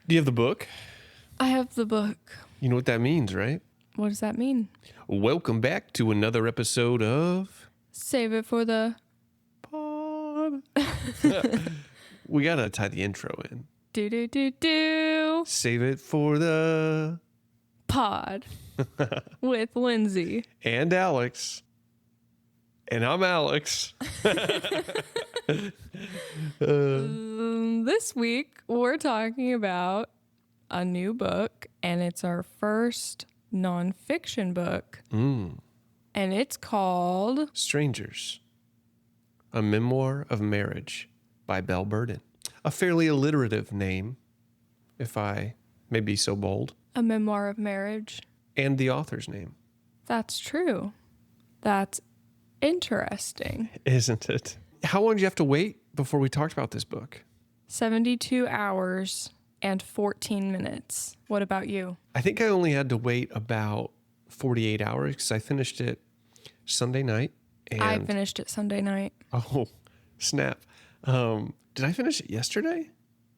Do you have the book? I have the book. You know what that means, right? What does that mean? Welcome back to another episode of Save it for the Pod. We gotta tie the intro in. do. Save it for the Pod with Lindsey. and Alex. And I'm Alex. This week, we're talking about a new book, and it's our first nonfiction book. And it's called Strangers, a Memoir of Marriage by Belle Burden. A fairly alliterative name, if I may be so bold. A Memoir of Marriage. And the author's name. That's true. That's interesting. Isn't it? How long did you have to wait before we talked about this book? 72 hours and 14 minutes. What about you? I think I only had to wait about 48 hours because I finished it Sunday night. And I finished it Sunday night. Oh, snap. Did I finish it yesterday?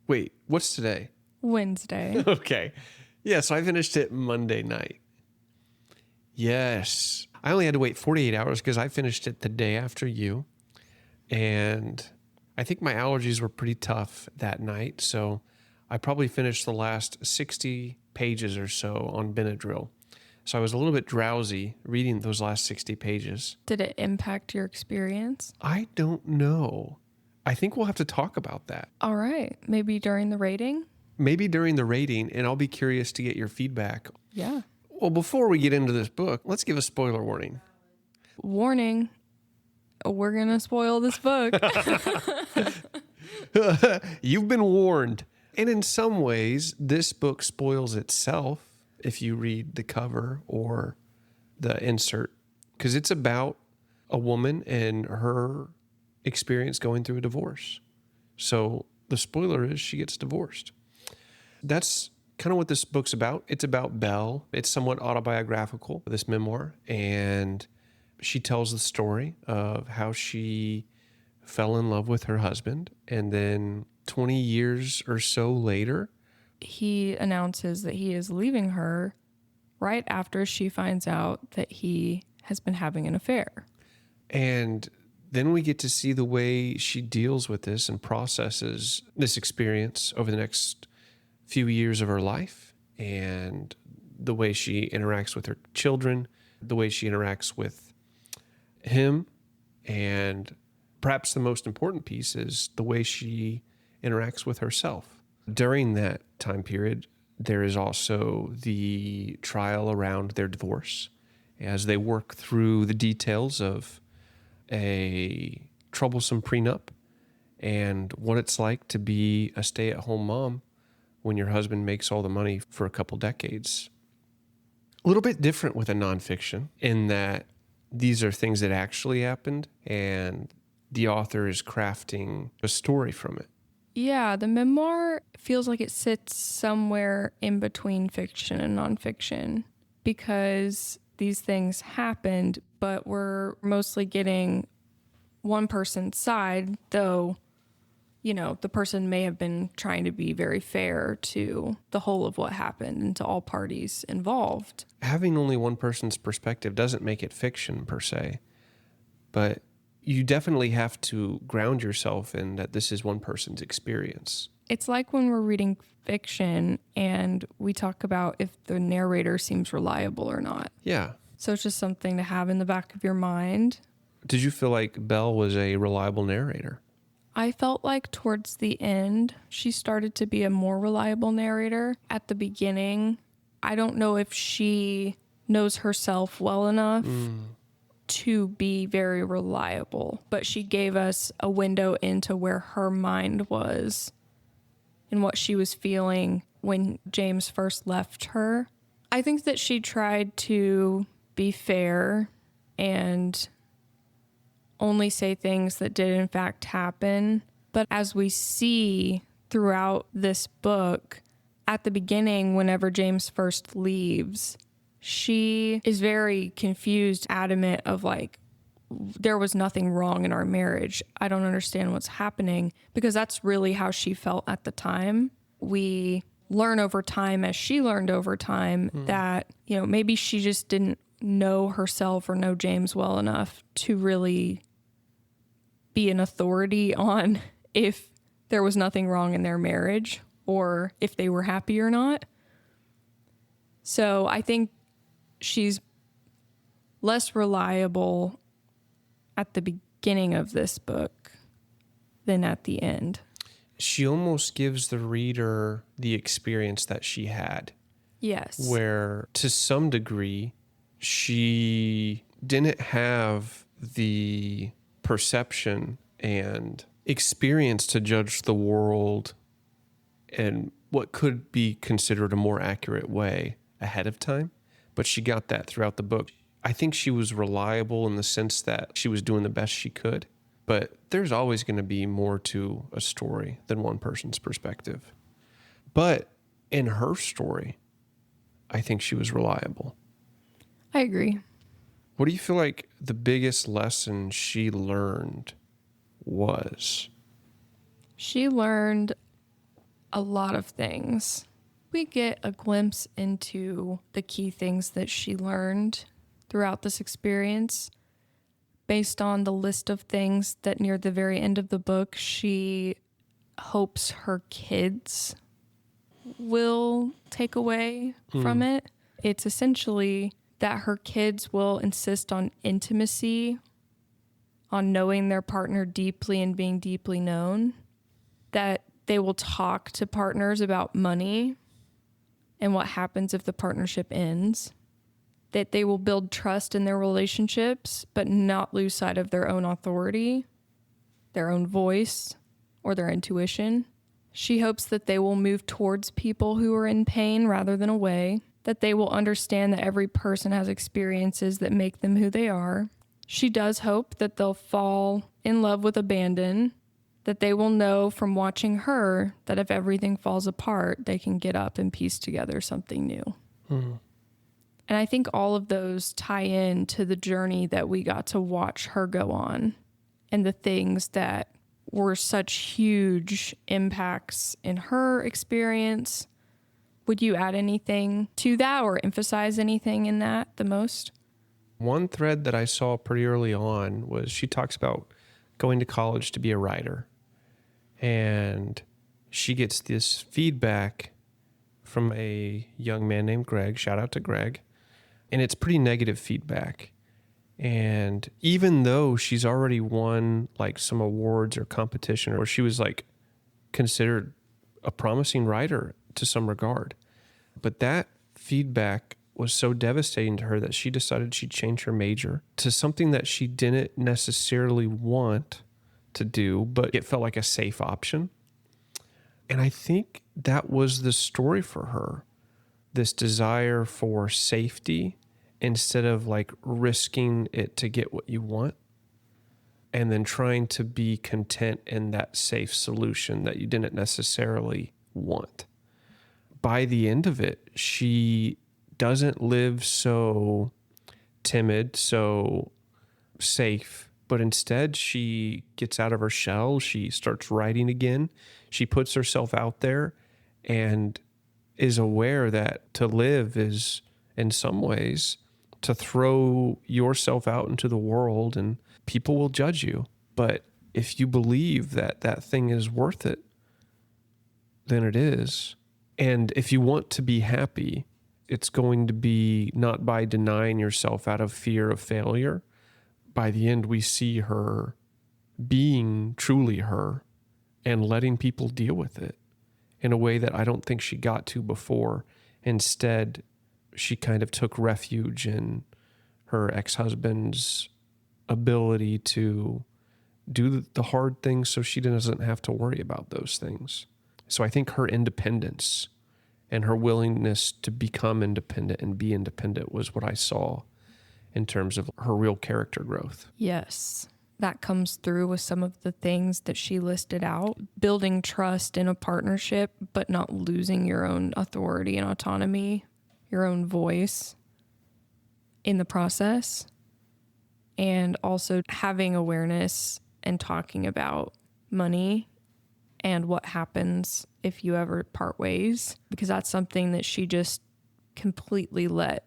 Wait, what's today? Wednesday. Okay. Yeah, so I finished it Monday night. Yes. I only had to wait 48 hours because I finished it the day after you. And I think my allergies were pretty tough that night. So I probably finished the last 60 pages or so on Benadryl. So I was a little bit drowsy reading those last 60 pages. Did it impact your experience? I don't know. I think we'll have to talk about that. All right. Maybe during the rating? Maybe during the rating, and I'll be curious to get your feedback. Yeah. Well, before we get into this book, let's give a spoiler warning. Warning. We're going to spoil this book. You've been warned. And in some ways, this book spoils itself if you read the cover or the insert, because it's about a woman and her experience going through a divorce. So the spoiler is she gets divorced. That's kind of what this book's about. It's about Belle. It's somewhat autobiographical, this memoir, and she tells the story of how she fell in love with her husband, and then 20 years or so later, He announces that he is leaving her right after she finds out that he has been having an affair. and then we get to see the way she deals with this and processes this experience over the next few years of her life, and the way she interacts with her children, the way she interacts with him, and perhaps the most important piece is the way she interacts with herself. During that time period, there is also the trial around their divorce as they work through the details of a troublesome prenup and what it's like to be a stay-at-home mom when your husband makes all the money for a couple decades. A little bit different with a nonfiction in that these are things that actually happened and the author is crafting a story from it. Yeah, the memoir feels like it sits somewhere in between fiction and nonfiction because these things happened, but we're mostly getting one person's side, though, you know, the person may have been trying to be very fair to the whole of what happened and to all parties involved. Having only one person's perspective doesn't make it fiction per se, but you definitely have to ground yourself in that this is one person's experience. It's like when we're reading fiction and we talk about if the narrator seems reliable or not. Yeah. So it's just something to have in the back of your mind. Did you feel like Belle was a reliable narrator? I felt like towards the end, she started to be a more reliable narrator. At the beginning, I don't know if she knows herself well enough to be very reliable, but she gave us a window into where her mind was and what she was feeling when James first left her. I think that she tried to be fair and only say things that did in fact happen. But as we see throughout this book, at the beginning, whenever James first leaves, she is very confused, adamant of like, there was nothing wrong in our marriage. I don't understand what's happening, because that's really how she felt at the time. We learn over time, as she learned over time, that, maybe she just didn't know herself or know James well enough to really be an authority on if there was nothing wrong in their marriage or if they were happy or not. So I think she's less reliable at the beginning of this book than at the end. She almost gives the reader the experience that she had. Yes. Where to some degree, she didn't have the perception and experience to judge the world in what could be considered a more accurate way ahead of time, but she got that throughout the book. I think she was reliable in the sense that she was doing the best she could, but there's always going to be more to a story than one person's perspective. But in her story, I think she was reliable. I agree. What do you feel like the biggest lesson she learned was? She learned a lot of things. We get a glimpse into the key things that she learned throughout this experience based on the list of things that near the very end of the book she hopes her kids will take away from it. It's essentially that her kids will insist on intimacy, on knowing their partner deeply and being deeply known, that they will talk to partners about money and what happens if the partnership ends, that they will build trust in their relationships, but not lose sight of their own authority, their own voice, or their intuition. She hopes that they will move towards people who are in pain rather than away, that they will understand that every person has experiences that make them who they are. She does hope that they'll fall in love with abandon, that they will know from watching her that if everything falls apart, they can get up and piece together something new. And I think all of those tie in to the journey that we got to watch her go on and the things that were such huge impacts in her experience. Would you add anything to that or emphasize anything in that the most? One thread that I saw pretty early on was she talks about going to college to be a writer. And she gets this feedback from a young man named Greg. Shout out to Greg. And it's pretty negative feedback. And even though she's already won like some awards or competition, or she was like considered a promising writer to some regard, but that feedback was so devastating to her that she decided she'd change her major to something that she didn't necessarily want to do, but it felt like a safe option. And I think that was the story for her, this desire for safety instead of like risking it to get what you want, and then trying to be content in that safe solution that you didn't necessarily want. By the end of it, she doesn't live so timid, so safe, but instead she gets out of her shell. She starts writing again. She puts herself out there and is aware that to live is, in some ways, to throw yourself out into the world and people will judge you. But if you believe that that thing is worth it, then it is. And if you want to be happy, it's going to be not by denying yourself out of fear of failure. By the end, we see her being truly her and letting people deal with it in a way that I don't think she got to before. Instead, she kind of took refuge in her ex-husband's ability to do the hard things so she doesn't have to worry about those things. So I think her independence and her willingness to become independent and be independent was what I saw in terms of her real character growth. Yes. That comes through with some of the things that she listed out. Building trust in a partnership, but not losing your own authority and autonomy, your own voice in the process. And also having awareness and talking about money and what happens if you ever part ways, because that's something that she just completely let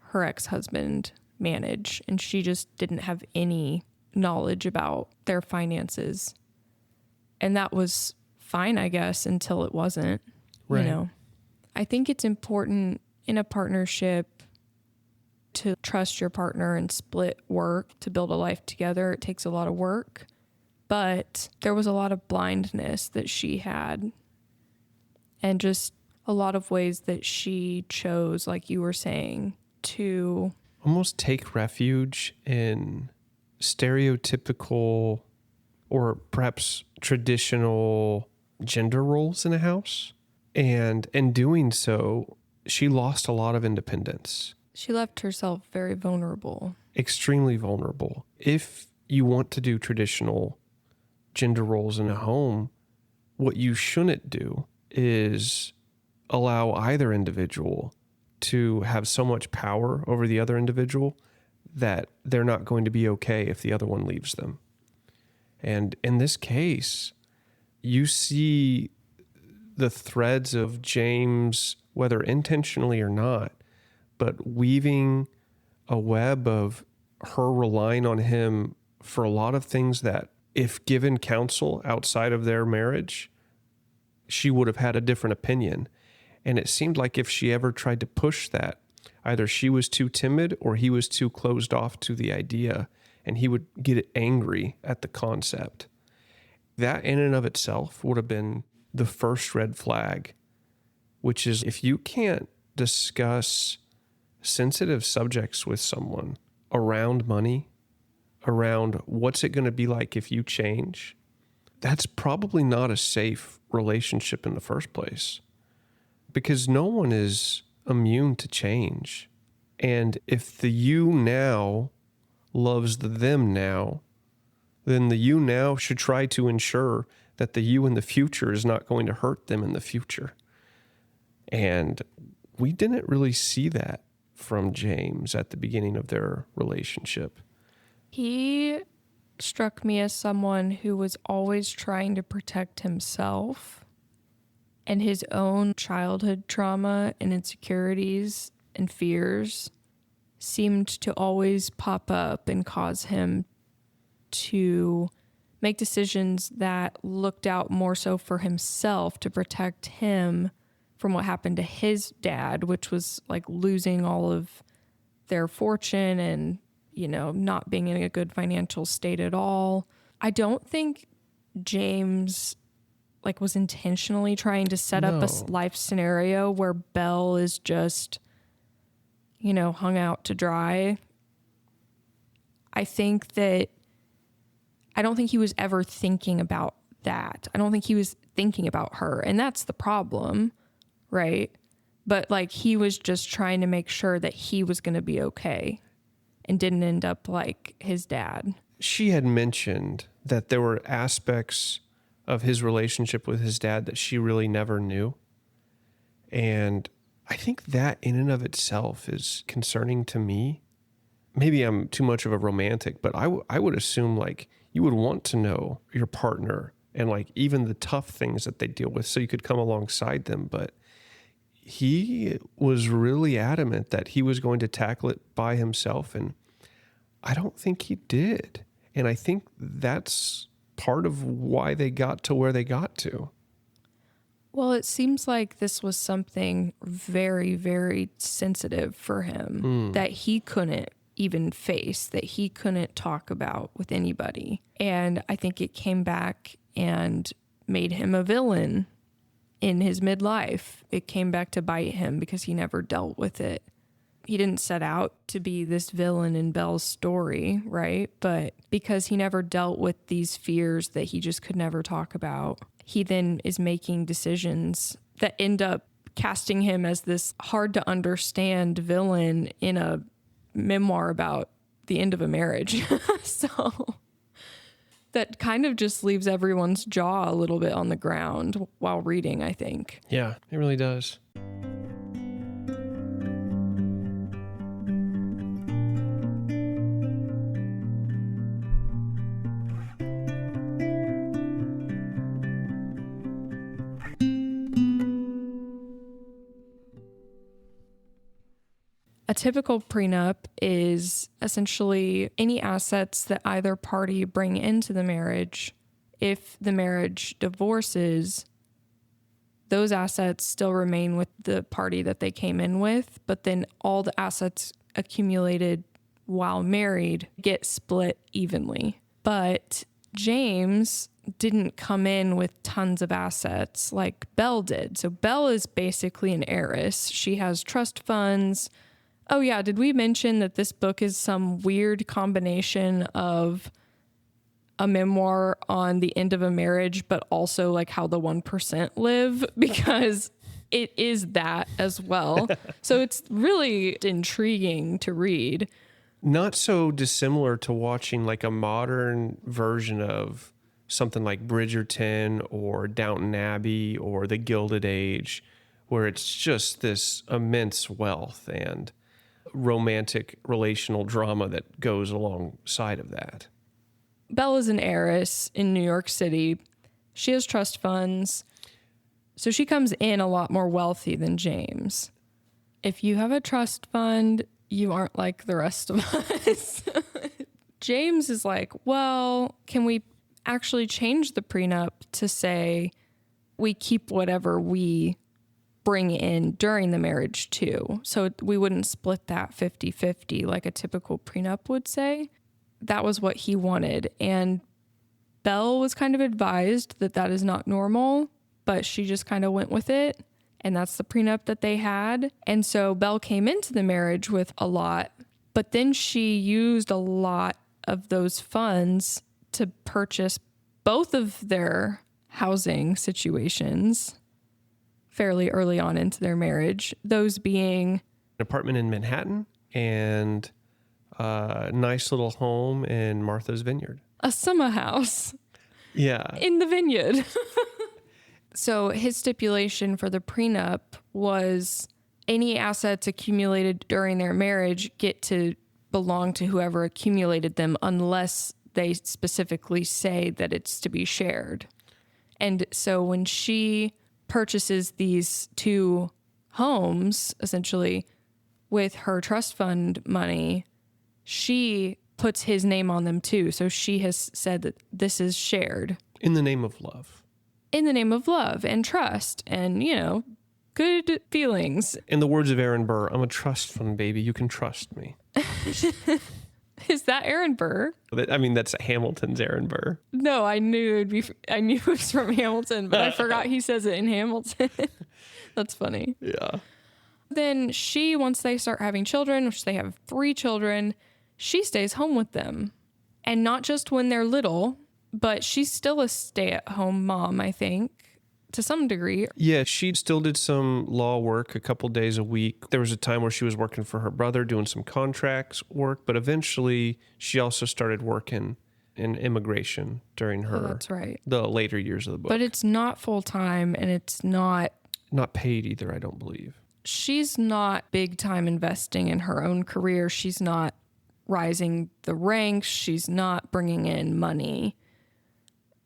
her ex-husband manage, and she just didn't have any knowledge about their finances. And that was fine, I guess, until it wasn't. Right. You know, I think it's important in a partnership to trust your partner and split work to build a life together. It takes a lot of work, but there was a lot of blindness that she had, and just a lot of ways that she chose, like you were saying, to almost take refuge in stereotypical or perhaps traditional gender roles in a house. And in doing so, she lost a lot of independence. She left herself very vulnerable. Extremely vulnerable. If you want to do traditional gender roles in a home, what you shouldn't do is allow either individual to have so much power over the other individual that they're not going to be okay if the other one leaves them. And in this case, you see the threads of James, whether intentionally or not, but weaving a web of her relying on him for a lot of things that, if given counsel outside of their marriage, she would have had a different opinion. And it seemed like if she ever tried to push that, either she was too timid or he was too closed off to the idea, and he would get angry at the concept. That in and of itself would have been the first red flag, which is if you can't discuss sensitive subjects with someone around money, around what's it going to be like if you change, that's probably not a safe relationship in the first place, because no one is immune to change. And if the you now loves the them now, then the you now should try to ensure that the you in the future is not going to hurt them in the future. And we didn't really see that from James at the beginning of their relationship. He struck me as someone who was always trying to protect himself, and his own childhood trauma and insecurities and fears seemed to always pop up and cause him to make decisions that looked out more so for himself to protect him from what happened to his dad, which was like losing all of their fortune and, you know, not being in a good financial state at all. I don't think James was intentionally trying to set up a life scenario where Belle is just, hung out to dry. I don't think he was ever thinking about that. I don't think he was thinking about her, and that's the problem, right? But he was just trying to make sure that he was going to be okay and didn't end up like his dad. She had mentioned that there were aspects of his relationship with his dad that she really never knew. And I think that in and of itself is concerning to me. Maybe I'm too much of a romantic, but I would assume you would want to know your partner and even the tough things that they deal with so you could come alongside them. But he was really adamant that he was going to tackle it by himself, and I don't think he did. And I think that's part of why they got to where they got to. Well, it seems like this was something very, very sensitive for him that he couldn't even face, that he couldn't talk about with anybody. And I think it came back and made him a villain in his midlife. It came back to bite him because he never dealt with it. He didn't set out to be this villain in Belle's story, right? But because he never dealt with these fears that he just could never talk about, he then is making decisions that end up casting him as this hard to understand villain in a memoir about the end of a marriage. So that kind of just leaves everyone's jaw a little bit on the ground while reading, I think. Yeah, it really does. A typical prenup is essentially any assets that either party bring into the marriage. If the marriage divorces, those assets still remain with the party that they came in with, but then all the assets accumulated while married get split evenly. But James didn't come in with tons of assets like Belle did. So Belle is basically an heiress. She has trust funds. Oh yeah, did we mention that this book is some weird combination of a memoir on the end of a marriage, but also like how the 1% live? Because it is that as well. So it's really intriguing to read. Not so dissimilar to watching like a modern version of something like Bridgerton or Downton Abbey or The Gilded Age, where it's just this immense wealth and romantic relational drama that goes alongside of that. Belle is an heiress in New York City. She has trust funds. So she comes in a lot more wealthy than James. If you have a trust fund, you aren't like the rest of us. James is like, well, can we actually change the prenup to say we keep whatever we bring in during the marriage too? So we wouldn't split that 50-50 like a typical prenup would say. That was what he wanted. And Belle was kind of advised that that is not normal, but she just kind of went with it. And that's the prenup that they had. And so Belle came into the marriage with a lot, but then she used a lot of those funds to purchase both of their housing situations fairly early on into their marriage. Those being An apartment in Manhattan and a nice little home in Martha's Vineyard. a summer house Yeah. in the vineyard. So his stipulation for the prenup was any assets accumulated during their marriage get to belong to whoever accumulated them unless they specifically say that it's to be shared. And so when she purchases these two homes, essentially, with her trust fund money, she puts his name on them too. So she has said that this is shared. In the name of love. In the name of love and trust and, you know, good feelings. In the words of Aaron Burr, I'm a trust fund baby. You can trust me. Is that Aaron Burr? I mean, that's Hamilton's Aaron Burr. No, I knew it was from Hamilton, but I forgot he says it in Hamilton. That's funny. Yeah. Then she, once they start having children, which they have 3 children, she stays home with them. And not just when they're little, but she's still a stay-at-home mom, I think, to some degree. Yeah, she still did some law work a couple days a week. There was a time where she was working for her brother, doing some contracts work, but eventually she also started working in immigration during her That's right. the later years of the book. But it's not full-time, and it's not paid either, I don't believe. She's not big time investing in her own career. She's not rising the ranks. She's not bringing in money.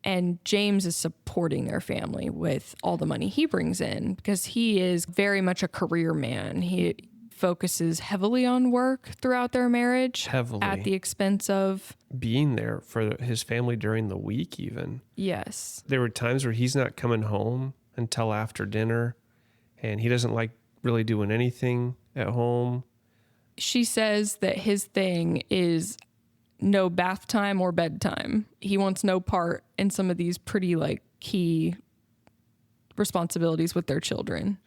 And James is supporting their family with all the money he brings in because he is very much a career man. He focuses heavily on work throughout their marriage. Heavily. At the expense of Being there for his family during the week even. Yes. There were times where he's not coming home until after dinner, and he doesn't like really doing anything at home. She says that his thing is no bath time or bedtime. He wants no part in some of these pretty like key responsibilities with their children.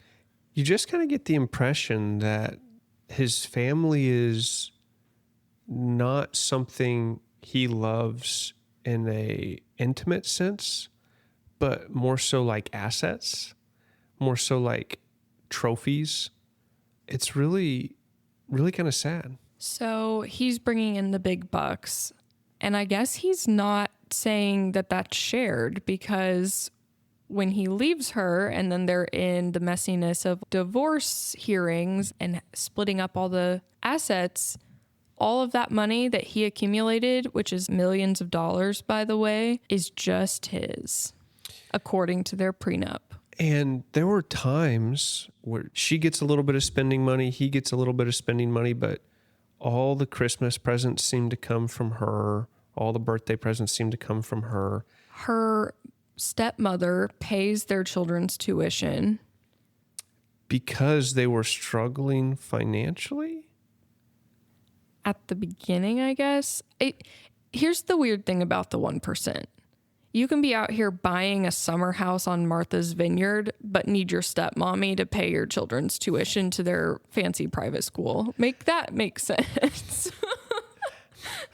You just kind of get the impression that his family is not something he loves in a intimate sense, but more so like assets, more so like trophies. It's really, really kind of sad. So he's bringing in the big bucks. And I guess he's not saying that that's shared because when he leaves her and then they're in the messiness of divorce hearings and splitting up all the assets, all of that money that he accumulated, which is millions of dollars, by the way, is just his, according to their prenup. And there were times where she gets a little bit of spending money, he gets a little bit of spending money, but all the Christmas presents seem to come from her. All the birthday presents seem to come from her. Her stepmother pays their children's tuition. Because they were struggling financially? At the beginning, I guess. Here's the weird thing about the 1%. You can be out here buying a summer house on Martha's Vineyard, but need your stepmommy to pay your children's tuition to their fancy private school. Make that make sense.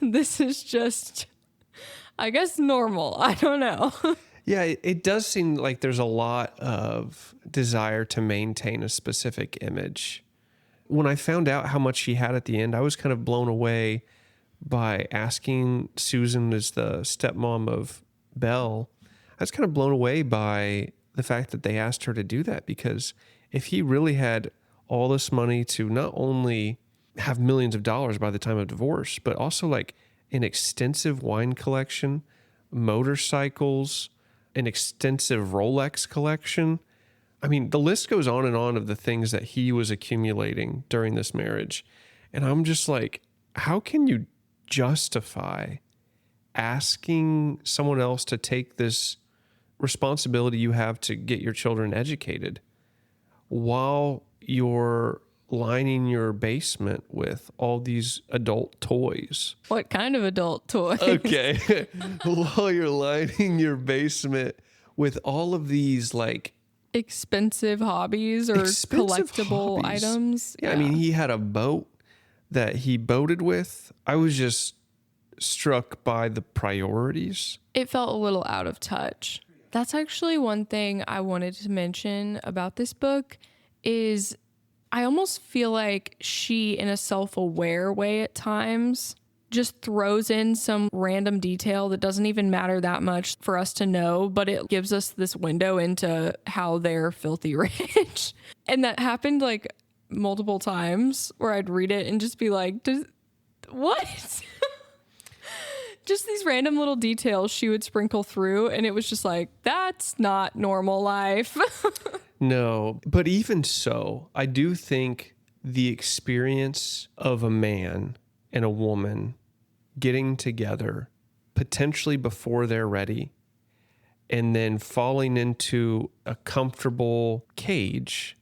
This is just, I guess, normal. I don't know. Yeah, it does seem like there's a lot of desire to maintain a specific image. When I found out how much she had at the end, I was kind of blown away by asking Susan, as the stepmom of Belle. I was kind of blown away by the fact that they asked her to do that, because if he really had all this money to not only have millions of dollars by the time of divorce, but also like an extensive wine collection, motorcycles, an extensive Rolex collection. I mean, the list goes on and on of the things that he was accumulating during this marriage. And I'm just like, how can you justify asking someone else to take this responsibility you have to get your children educated while you're lining your basement with all these adult toys? What kind of adult toys? Okay. While you're lining your basement with all of these like Expensive hobbies or collectible items. Yeah, I mean, he had a boat that he boated with. I was just struck by the priorities. It felt a little out of touch. That's actually one thing I wanted to mention about this book is I almost feel like she, in a self-aware way at times, just throws in some random detail that doesn't even matter that much for us to know, but it gives us this window into how they're filthy rich. And that happened like multiple times where I'd read it and just be like, what? Just these random little details she would sprinkle through. And it was just like, that's not normal life. No, but even so, I do think the experience of a man and a woman getting together, potentially before they're ready, and then falling into a comfortable cage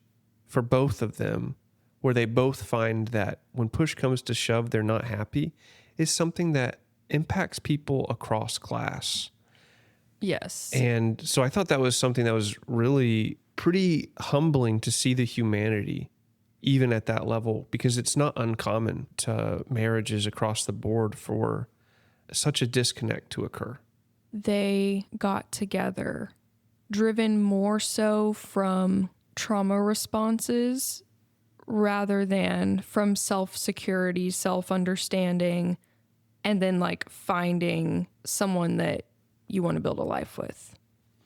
for both of them, where they both find that when push comes to shove, they're not happy, is something that impacts people across class. Yes. And so I thought that was something that was really pretty humbling to see the humanity even at that level, because it's not uncommon to marriages across the board for such a disconnect to occur. They got together driven more so from trauma responses rather than from self-security, self-understanding, and then like finding someone that you want to build a life with.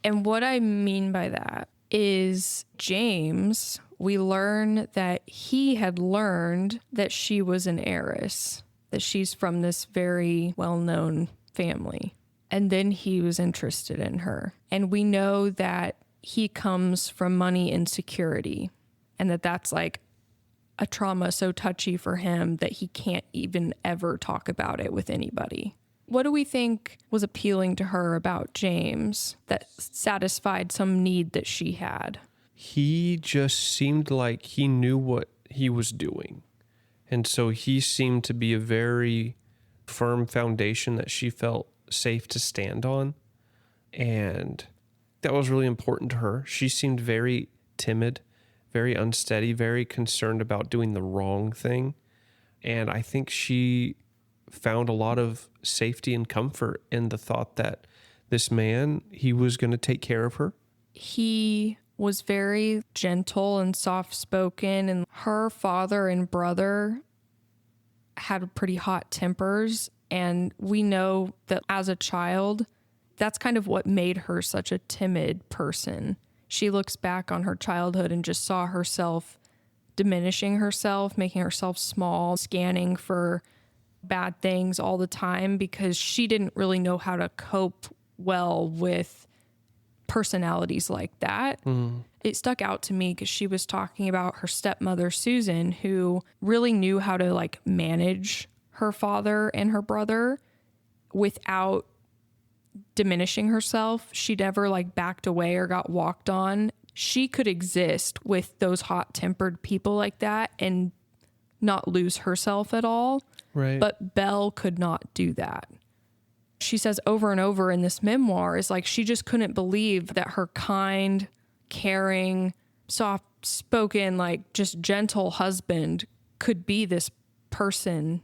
And what I mean by that is James, we learn that he had learned that she was an heiress, that she's from this very well-known family. And then he was interested in her. And we know that he comes from money insecurity, and that that's like a trauma so touchy for him that he can't even ever talk about it with anybody. What do we think was appealing to her about James that satisfied some need that she had? He just seemed like he knew what he was doing. And so he seemed to be a very firm foundation that she felt safe to stand on. And that was really important to her. She seemed very timid, very unsteady, very concerned about doing the wrong thing. And I think she found a lot of safety and comfort in the thought that this man, he was going to take care of her. He was very gentle and soft-spoken, and her father and brother had pretty hot tempers. And we know that as a child, that's kind of what made her such a timid person. She looks back on her childhood and just saw herself diminishing herself, making herself small, scanning for bad things all the time because she didn't really know how to cope well with personalities like that. It stuck out to me because she was talking about her stepmother, Susan, who really knew how to like manage her father and her brother without diminishing herself. She never like backed away or got walked on. She could exist with those hot-tempered people like that and not lose herself at all. Right. But Belle could not do that. She says over and over in this memoir is like she just couldn't believe that her kind, caring, soft-spoken, like just gentle husband could be this person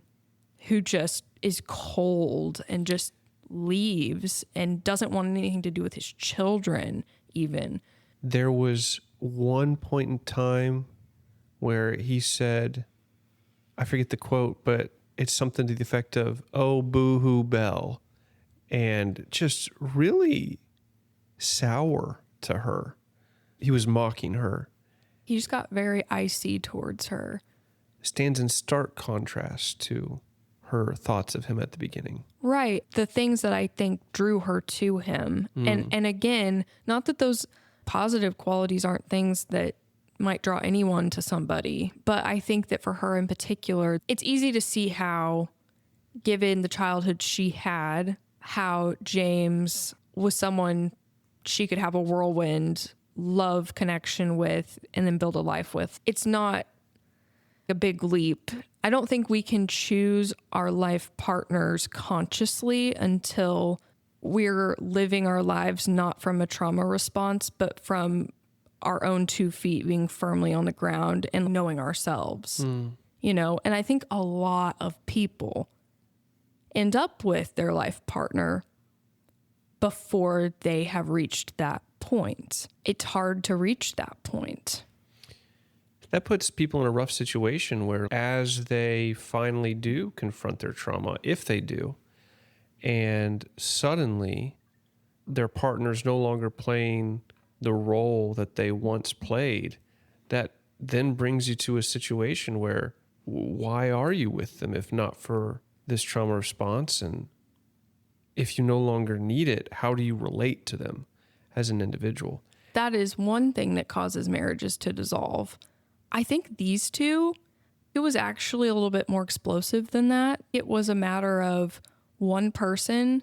who just is cold and just leaves and doesn't want anything to do with his children even. There was one point in time where he said, I forget the quote, but it's something to the effect of, "Oh, boo-hoo, Belle," and just really sour to her. He was mocking her. He just got very icy towards her. Stands in stark contrast to her thoughts of him at the beginning. Right. The things that I think drew her to him. And again, not that those positive qualities aren't things that might draw anyone to somebody, but I think that for her in particular, it's easy to see how, given the childhood she had, how James was someone she could have a whirlwind love connection with and then build a life with. It's not a big leap. I don't think we can choose our life partners consciously until we're living our lives not from a trauma response, but from our own 2 feet being firmly on the ground and knowing ourselves, you know? And I think a lot of people end up with their life partner before they have reached that point. It's hard to reach that point. That puts people in a rough situation where as they finally do confront their trauma, if they do, and suddenly their partner's no longer playing the role that they once played, that then brings you to a situation where why are you with them if not for this trauma response? And if you no longer need it, how do you relate to them as an individual? That is one thing that causes marriages to dissolve. I think these two, it was actually a little bit more explosive than that. It was a matter of one person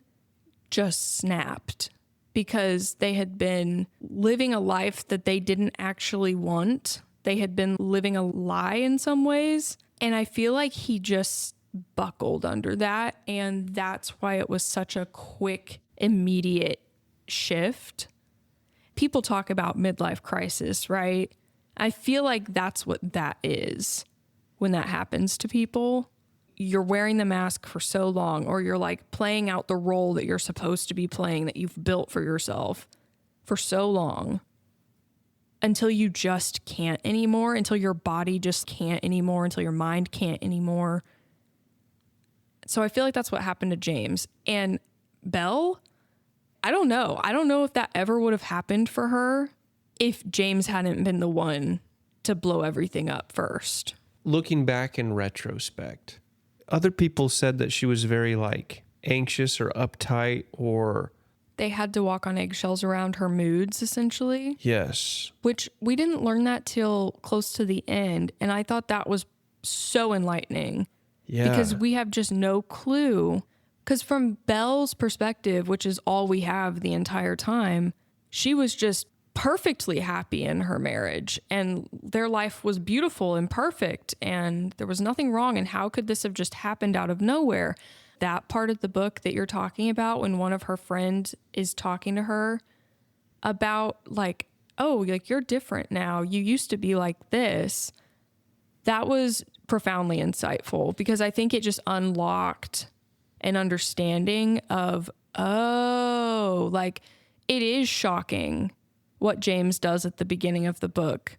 just snapped because they had been living a life that they didn't actually want. They had been living a lie in some ways. And I feel like he just buckled under that. And that's why it was such a quick, immediate shift. People talk about midlife crisis, right? I feel like that's what that is when that happens to people. You're wearing the mask for so long, or you're like playing out the role that you're supposed to be playing that you've built for yourself for so long until you just can't anymore, until your body just can't anymore, until your mind can't anymore. So I feel like that's what happened to James. And Belle, I don't know. I don't know if that ever would have happened for her if James hadn't been the one to blow everything up first. Looking back in retrospect, other people said that she was very like anxious or uptight or... They had to walk on eggshells around her moods, essentially. Yes. Which we didn't learn that till close to the end. And I thought that was so enlightening. Yeah. Because we have just no clue. Because from Belle's perspective, which is all we have the entire time, she was just perfectly happy in her marriage and their life was beautiful and perfect and there was nothing wrong. And how could this have just happened out of nowhere? That part of the book that you're talking about, when one of her friends is talking to her about like, oh, like you're different now. You used to be like this. That was profoundly insightful because I think it just unlocked an understanding of, oh, like it is shocking what James does at the beginning of the book,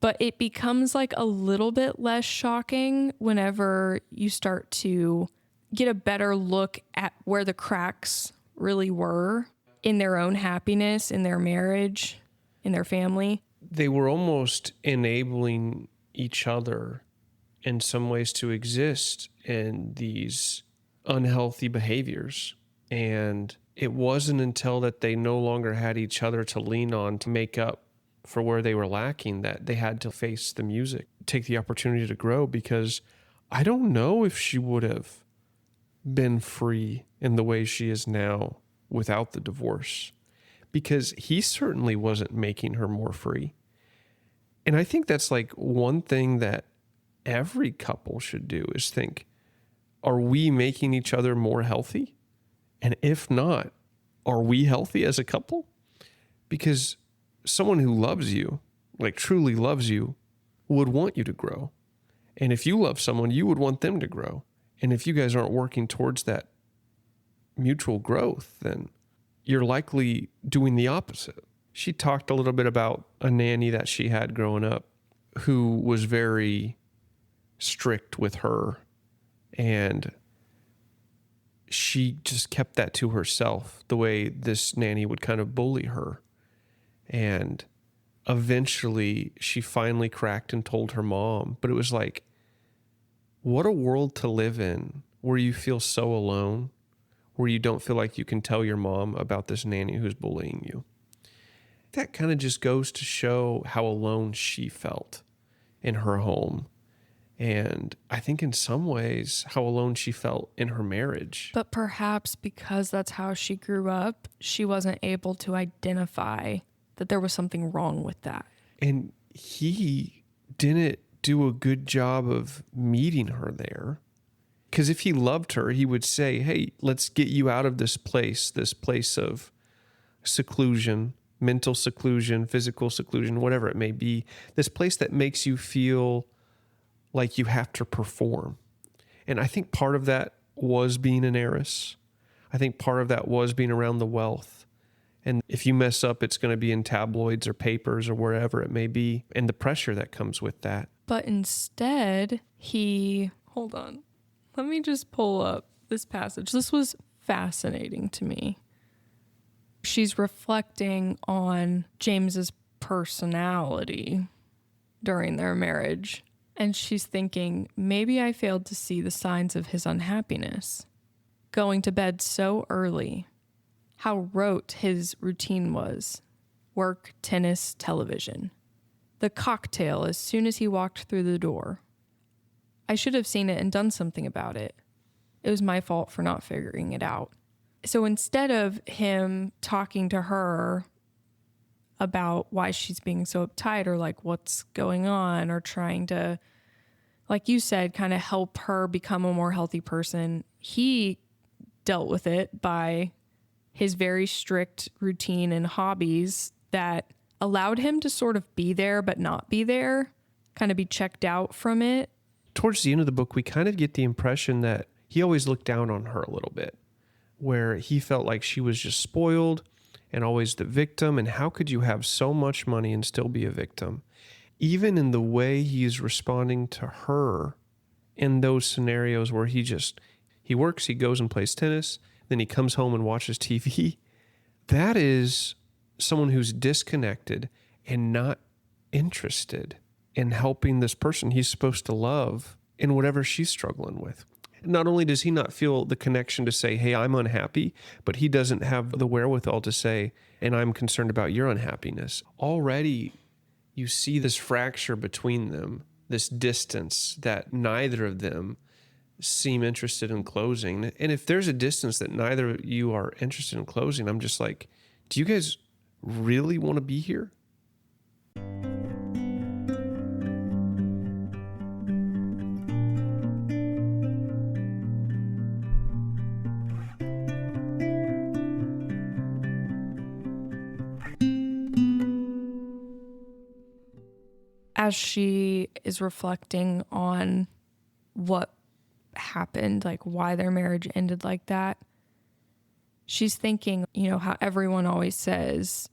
but it becomes like a little bit less shocking whenever you start to get a better look at where the cracks really were in their own happiness, in their marriage, in their family. They were almost enabling each other in some ways to exist in these unhealthy behaviors. And it wasn't until that they no longer had each other to lean on to make up for where they were lacking that they had to face the music, take the opportunity to grow, because I don't know if she would have been free in the way she is now without the divorce, because he certainly wasn't making her more free. And I think that's like one thing that every couple should do is think, are we making each other more healthy? And if not, are we healthy as a couple? Because someone who loves you, like truly loves you, would want you to grow. And if you love someone, you would want them to grow. And if you guys aren't working towards that mutual growth, then you're likely doing the opposite. She talked a little bit about a nanny that she had growing up who was very strict with her, and she just kept that to herself, the way this nanny would kind of bully her. And eventually she finally cracked and told her mom, but it was like, what a world to live in where you feel so alone, where you don't feel like you can tell your mom about this nanny who's bullying you. That kind of just goes to show how alone she felt in her home. And I think in some ways how alone she felt in her marriage. But perhaps because that's how she grew up, she wasn't able to identify that there was something wrong with that. And he didn't do a good job of meeting her there. Because if he loved her, he would say, hey, let's get you out of this place of seclusion, mental seclusion, physical seclusion, whatever it may be, this place that makes you feel like you have to perform. And I think part of that was being an heiress. I think part of that was being around the wealth. And if you mess up, it's going to be in tabloids or papers or wherever it may be, and the pressure that comes with that. But instead, hold on, let me just pull up this passage. This was fascinating to me. She's reflecting on James's personality during their marriage. And she's thinking, maybe I failed to see the signs of his unhappiness. Going to bed so early. How rote his routine was. Work, tennis, television. The cocktail as soon as he walked through the door. I should have seen it and done something about it. It was my fault for not figuring it out. So instead of him talking to her about why she's being so uptight or like what's going on, or trying to, like you said, kind of help her become a more healthy person, he dealt with it by his very strict routine and hobbies that allowed him to sort of be there but not be there, kind of be checked out from it. Towards the end of the book, we kind of get the impression that he always looked down on her a little bit, where he felt like she was just spoiled and always the victim. And how could you have so much money and still be a victim? Even in the way he's responding to her in those scenarios where he works, he goes and plays tennis, then he comes home and watches TV. That is someone who's disconnected and not interested in helping this person he's supposed to love in whatever she's struggling with. Not only does he not feel the connection to say, hey, I'm unhappy, but he doesn't have the wherewithal to say, and I'm concerned about your unhappiness. Already you see this fracture between them, this distance that neither of them seem interested in closing. And if there's a distance that neither of you are interested in closing, I'm just like, do you guys really want to be here? As she is reflecting on what happened, like why their marriage ended like that, she's thinking, how everyone always says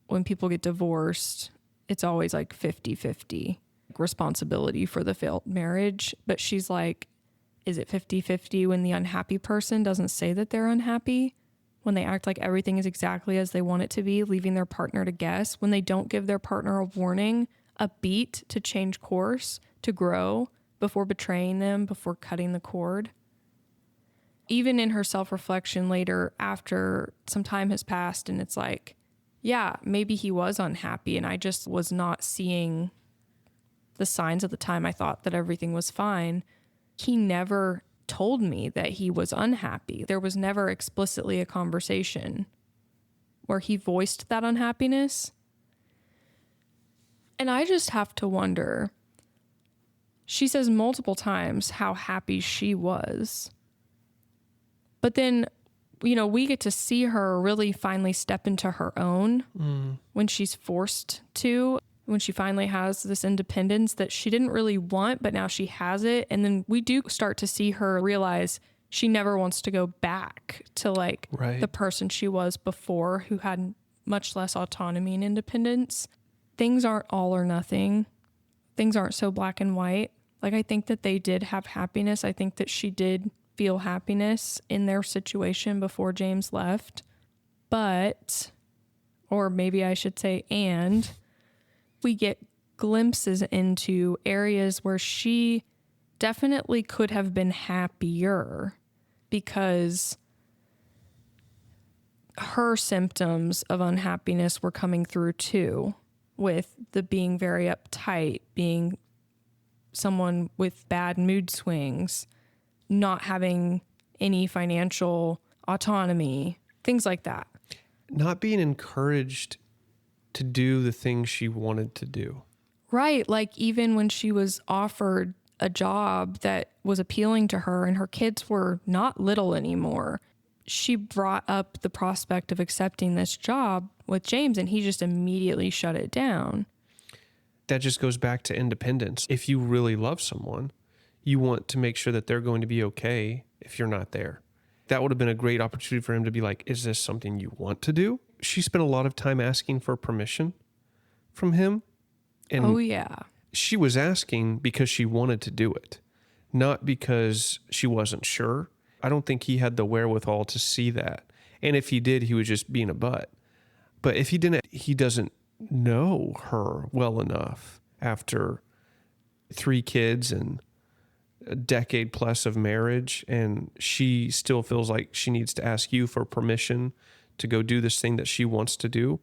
when people get divorced, it's always like 50-50 responsibility for the failed marriage. But she's like, is it 50-50 when the unhappy person doesn't say that they're unhappy? When they act like everything is exactly as they want it to be, leaving their partner to guess? When they don't give their partner a warning, a beat to change course, to grow, before betraying them, before cutting the cord? even in her self-reflection later after some time has passed, and it's like, yeah, maybe he was unhappy and I just was not seeing the signs at the time. I thought that everything was fine. He never told me that he was unhappy. There was never explicitly a conversation where he voiced that unhappiness. And I just have to wonder, she says multiple times how happy she was. But then, you know, we get to see her really finally step into her own when she's forced to, when she finally has this independence that she didn't really want, but now she has it. And then we do start to see her realize she never wants to go back to like the person she was before, who had much less autonomy and independence. Things aren't all or nothing. Things aren't so black and white. Like, I think that they did have happiness. I think that she did feel happiness in their situation before James left. But, or maybe I should say, and we get glimpses into areas where she definitely could have been happier because her symptoms of unhappiness were coming through too, with the being very uptight, being someone with bad mood swings, not having any financial autonomy, things like that. Not being encouraged to do the things she wanted to do. Right. Like, even when she was offered a job that was appealing to her and her kids were not little anymore, she brought up the prospect of accepting this job with James and he just immediately shut it down. That just goes back to independence. If you really love someone, you want to make sure that they're going to be okay if you're not there. That would have been a great opportunity for him to be like, is this something you want to do? She spent a lot of time asking for permission from him. And oh, yeah. She was asking because she wanted to do it, not because she wasn't sure. I don't think he had the wherewithal to see that. And if he did, he was just being a butt. But if he didn't, he doesn't know her well enough after 3 kids and a decade plus of marriage, and she still feels like she needs to ask you for permission to go do this thing that she wants to do,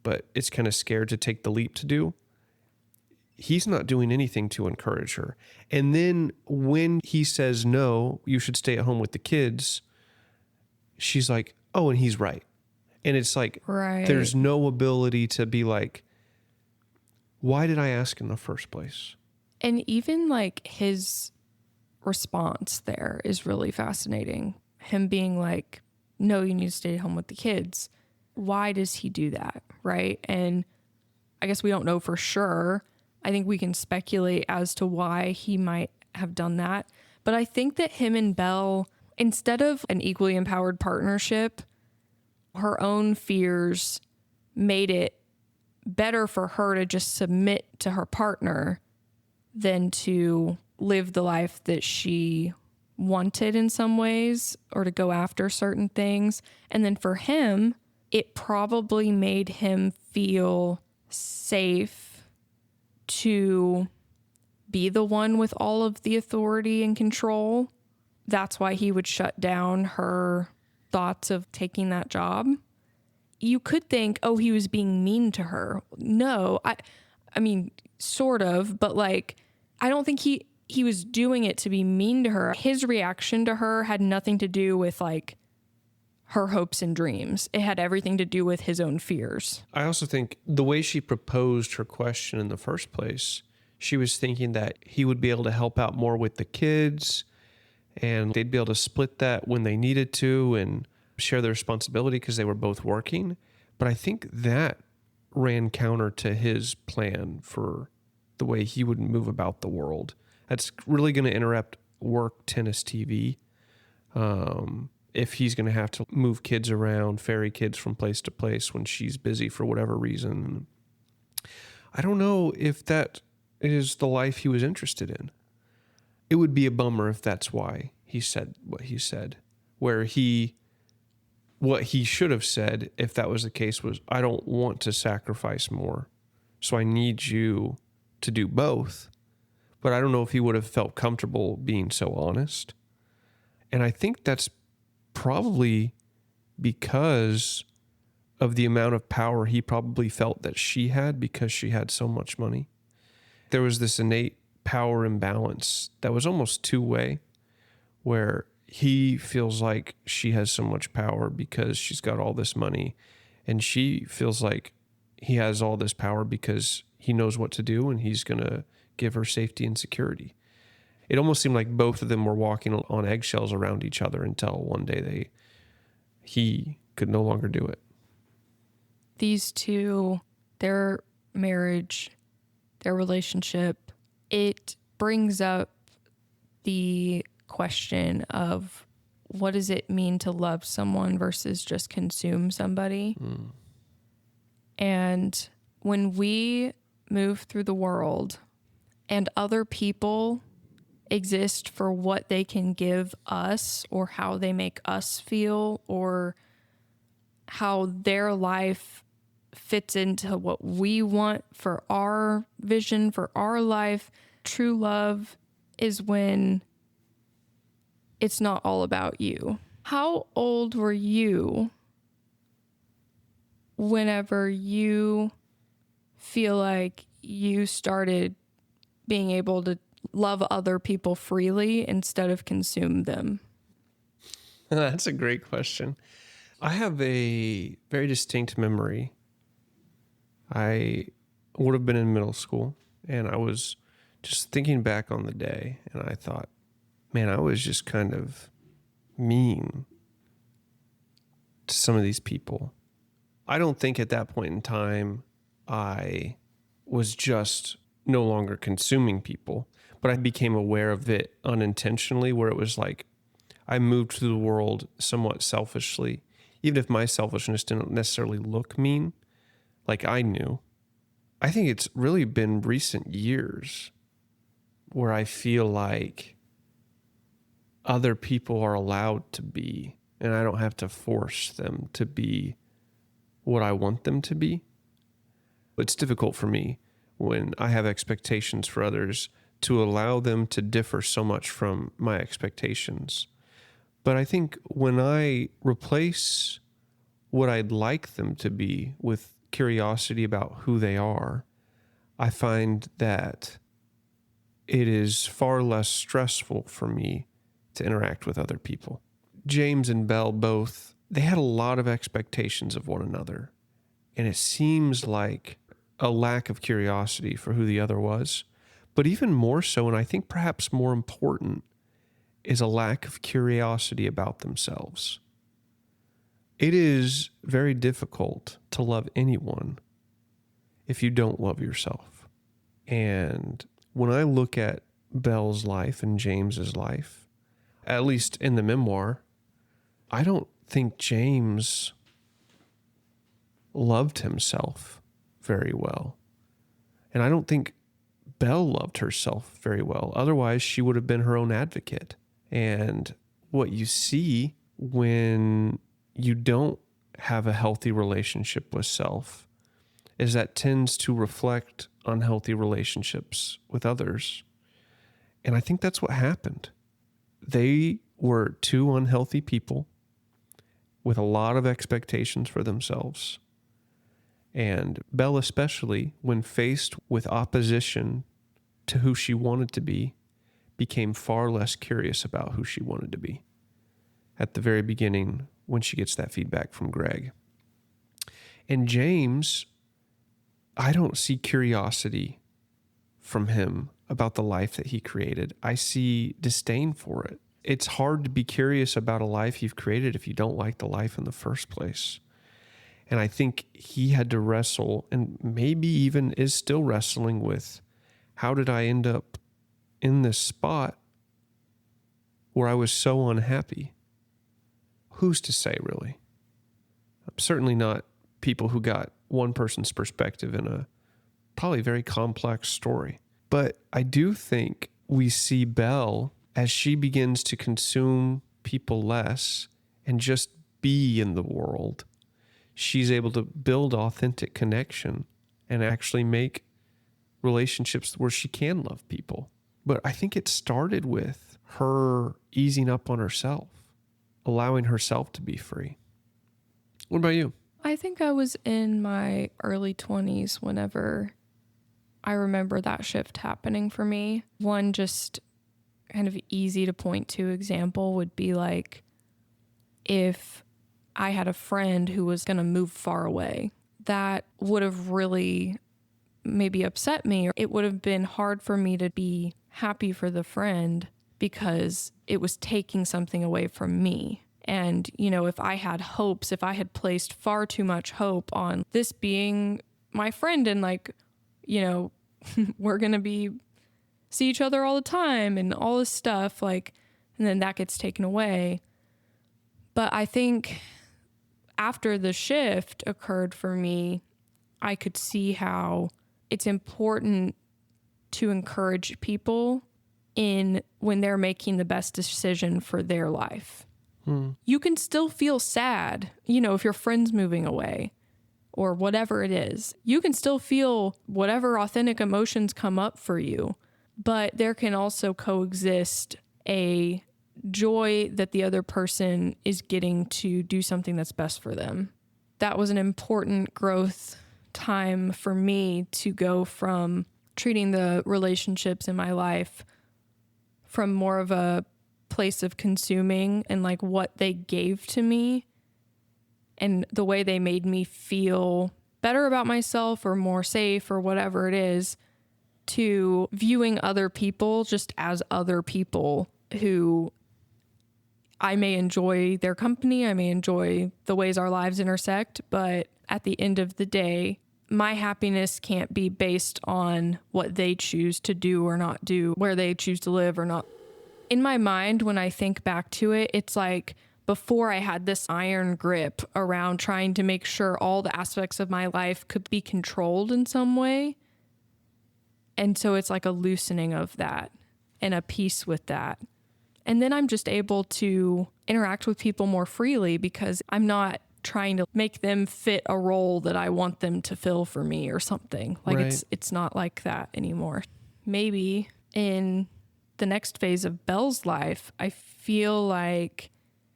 but it's kind of scared to take the leap to do. He's not doing anything to encourage her. And then when he says, no, you should stay at home with the kids, she's like, oh, and he's right. And it's like, there's no ability to be like, why did I ask in the first place? And even like his response there is really fascinating. Him being like, no, you need to stay home with the kids. Why does he do that? Right. And I guess we don't know for sure. I think we can speculate as to why he might have done that. But I think that him and Belle, instead of an equally empowered partnership, her own fears made it better for her to just submit to her partner than to live the life that she wanted in some ways, or to go after certain things. And then for him, it probably made him feel safe to be the one with all of the authority and control. That's why he would shut down her thoughts of taking that job. You could think, oh, he was being mean to her. No, I mean, sort of, but like, I don't think he was doing it to be mean to her. His reaction to her had nothing to do with like her hopes and dreams. It had everything to do with his own fears. I also think the way she proposed her question in the first place, she was thinking that he would be able to help out more with the kids and they'd be able to split that when they needed to and share the responsibility because they were both working. But I think that ran counter to his plan for the way he would move about the world. That's really going to interrupt work, tennis, TV. If he's going to have to move kids around, ferry kids from place to place when she's busy for whatever reason. I don't know if that is the life he was interested in. It would be a bummer if that's why he said what he said, what he should have said if that was the case was, I don't want to sacrifice more, so I need you to do both. But I don't know if he would have felt comfortable being so honest. And I think that's probably because of the amount of power he probably felt that she had because she had so much money. There was this innate power imbalance that was almost two-way, where he feels like she has so much power because she's got all this money, and she feels like he has all this power because he knows what to do and he's going to give her safety and security. It almost seemed like both of them were walking on eggshells around each other until one day he could no longer do it. These two, their marriage, their relationship, it brings up the question of what does it mean to love someone versus just consume somebody? And when we move through the world and other people exist for what they can give us or how they make us feel or how their life fits into what we want for our vision, for our life, true love is when it's not all about you. How old were you whenever you feel like you started being able to love other people freely instead of consume them? That's a great question. I have a very distinct memory. I would have been in middle school, and I was just thinking back on the day, and I thought, man, I was just kind of mean to some of these people. I don't think at that point in time I was just no longer consuming people, but I became aware of it unintentionally, where it was like I moved through the world somewhat selfishly, even if my selfishness didn't necessarily look mean, like I knew. I think it's really been recent years where I feel like other people are allowed to be, and I don't have to force them to be what I want them to be. It's difficult for me when I have expectations for others to allow them to differ so much from my expectations. But I think when I replace what I'd like them to be with curiosity about who they are, I find that it is far less stressful for me to interact with other people. James and Belle both, they had a lot of expectations of one another. And it seems like a lack of curiosity for who the other was. But even more so, and I think perhaps more important, is a lack of curiosity about themselves. It is very difficult to love anyone if you don't love yourself. And when I look at Belle's life and James's life, at least in the memoir, I don't think James loved himself very well. And I don't think Belle loved herself very well. Otherwise, she would have been her own advocate. And what you see when you don't have a healthy relationship with self is that tends to reflect unhealthy relationships with others. And I think that's what happened. They were two unhealthy people with a lot of expectations for themselves. And Belle, especially when faced with opposition to who she wanted to be, became far less curious about who she wanted to be at the very beginning when she gets that feedback from Greg. And James, I don't see curiosity from him about the life that he created. I see disdain for it. It's hard to be curious about a life you've created if you don't like the life in the first place. And I think he had to wrestle, and maybe even is still wrestling with, how did I end up in this spot where I was so unhappy? Who's to say, really? I'm certainly not people who got one person's perspective in a probably very complex story. But I do think we see Belle, as she begins to consume people less and just be in the world, she's able to build authentic connection and actually make relationships where she can love people. But I think it started with her easing up on herself. allowing herself to be free. What about you? I think I was in my early 20s whenever I remember that shift happening for me. One just kind of easy to point to example would be like if I had a friend who was going to move far away. That would have really maybe upset me, or it would have been hard for me to be happy for the friend because it was taking something away from me. And, you know, if I had hopes, if I had placed far too much hope on this being my friend and like, you know, we're going to see each other all the time and all this stuff, like, and then that gets taken away. But I think after the shift occurred for me, I could see how it's important to encourage people in when they're making the best decision for their life. You can still feel sad, you know, if your friend's moving away or whatever it is. You can still feel whatever authentic emotions come up for you, but there can also coexist a joy that the other person is getting to do something that's best for them. That was an important growth time for me to go from treating the relationships in my life from more of a place of consuming and like what they gave to me and the way they made me feel better about myself or more safe or whatever it is, to viewing other people just as other people who I may enjoy their company, I may enjoy the ways our lives intersect, but at the end of the day, my happiness can't be based on what they choose to do or not do, where they choose to live or not. In my mind, when I think back to it, it's like before I had this iron grip around trying to make sure all the aspects of my life could be controlled in some way. And so it's like a loosening of that and a peace with that. And then I'm just able to interact with people more freely because I'm not trying to make them fit a role that I want them to fill for me or something. Like Right. it's not like that anymore. Maybe in the next phase of Belle's life, I feel like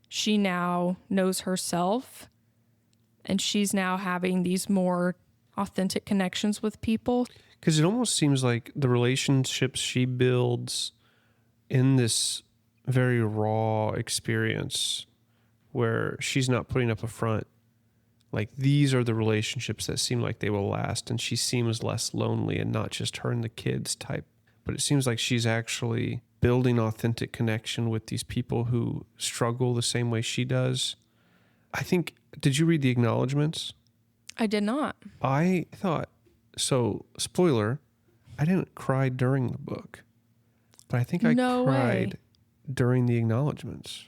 she now knows herself and she's now having these more authentic connections with people. Because it almost seems like the relationships she builds in this very raw experience where she's not putting up a front, like these are the relationships that seem like they will last, and she seems less lonely and not just her and the kids type. But it seems like she's actually building authentic connection with these people who struggle the same way she does. I think, did you read the acknowledgments? I did not. I thought, so spoiler, I didn't cry during the book, but I think I No cried way. during the acknowledgments.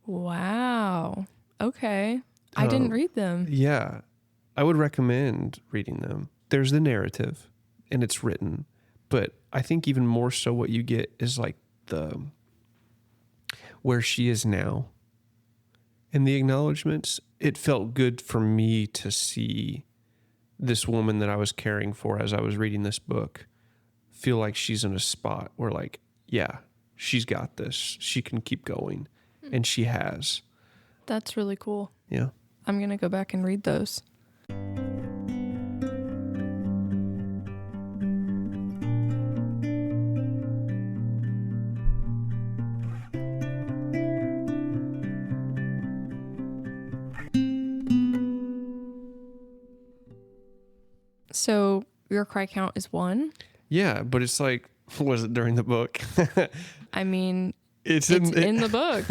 Wow. Okay. I didn't read them. Yeah, I would recommend reading them. There's the narrative and it's written, but I think even more so what you get is like where she is now. In the acknowledgments, it felt good for me to see this woman that I was caring for as I was reading this book feel like she's in a spot where like, yeah, she's got this. She can keep going. And she has. That's really cool. Yeah. I'm going to go back and read those. So your cry count is 1? Yeah, but it's like, was it during the book? I mean, It's in the book.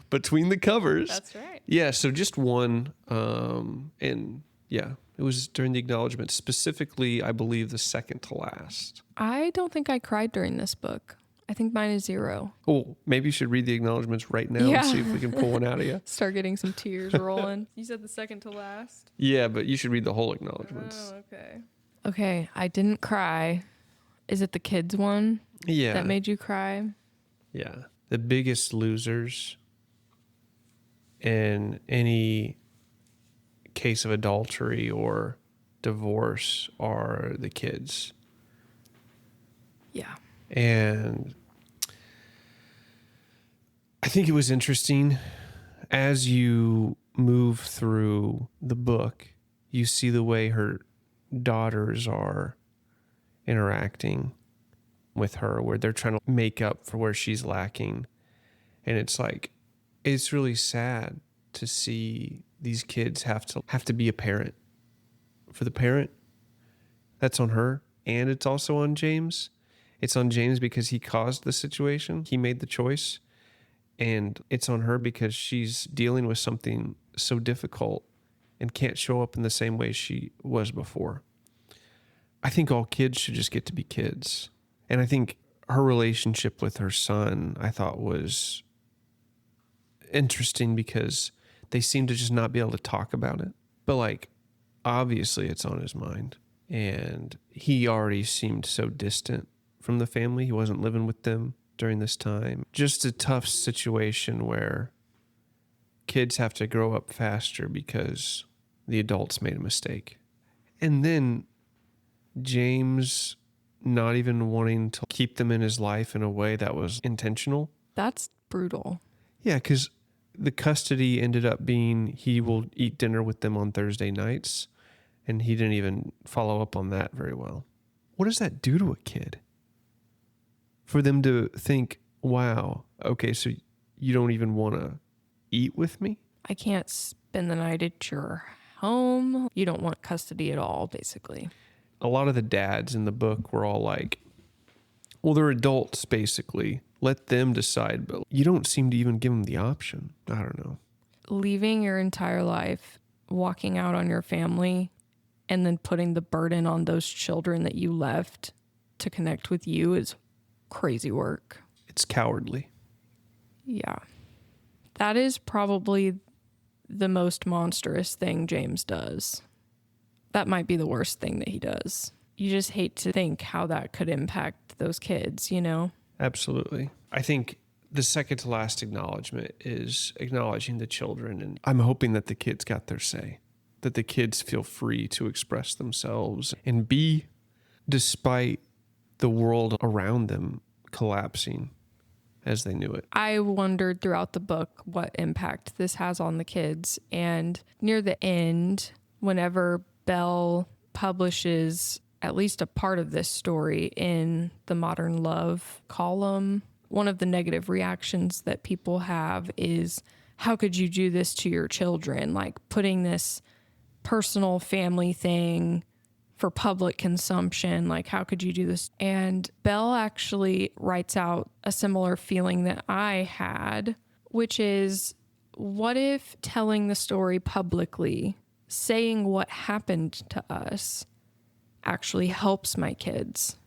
between the covers. That's right. Yeah, so just one. And yeah, it was during the acknowledgement, specifically, I believe, the second to last. I don't think I cried during this book. I think mine is 0. Oh, maybe you should read the acknowledgements right now Yeah. and see if we can pull one out of you. Start getting some tears rolling. You said the second to last? Yeah, but you should read the whole acknowledgements. Oh, okay. Okay, I didn't cry. Is it the kids one Yeah. that made you cry? Yeah. The biggest losers in any case of adultery or divorce are the kids. Yeah. And I think it was interesting as you move through the book, you see the way her daughters are interacting with her, where they're trying to make up for where she's lacking. And it's like, it's really sad to see these kids have to be a parent. For the parent, that's on her. And it's also on James. It's on James because he caused the situation. He made the choice. And it's on her because she's dealing with something so difficult and can't show up in the same way she was before. I think all kids should just get to be kids. And I think her relationship with her son, I thought, was interesting because they seem to just not be able to talk about it. But like, obviously it's on his mind. And he already seemed so distant from the family. He wasn't living with them during this time. Just a tough situation where kids have to grow up faster because the adults made a mistake. And then James not even wanting to keep them in his life in a way that was intentional. That's brutal. Yeah, because the custody ended up being he will eat dinner with them on Thursday nights, and he didn't even follow up on that very well. What does that do to a kid? For them to think, wow, okay, so you don't even want to eat with me? I can't spend the night at your home. You don't want custody at all, basically. A lot of the dads in the book were all like, well, they're adults, basically. Let them decide, but you don't seem to even give them the option. I don't know. Leaving your entire life, walking out on your family, and then putting the burden on those children that you left to connect with you is crazy work. It's cowardly. Yeah. That is probably the most monstrous thing James does. That might be the worst thing that he does. You just hate to think how that could impact those kids, you know? Absolutely. I think the second to last acknowledgement is acknowledging the children. And I'm hoping that the kids got their say, that the kids feel free to express themselves and be, despite the world around them collapsing as they knew it. I wondered throughout the book what impact this has on the kids. And near the end, whenever Belle publishes at least a part of this story in the Modern Love column, one of the negative reactions that people have is, how could you do this to your children? Like putting this personal family thing for public consumption. Like, how could you do this? And Belle actually writes out a similar feeling that I had, which is, what if telling the story publicly, saying what happened to us, actually helps my kids?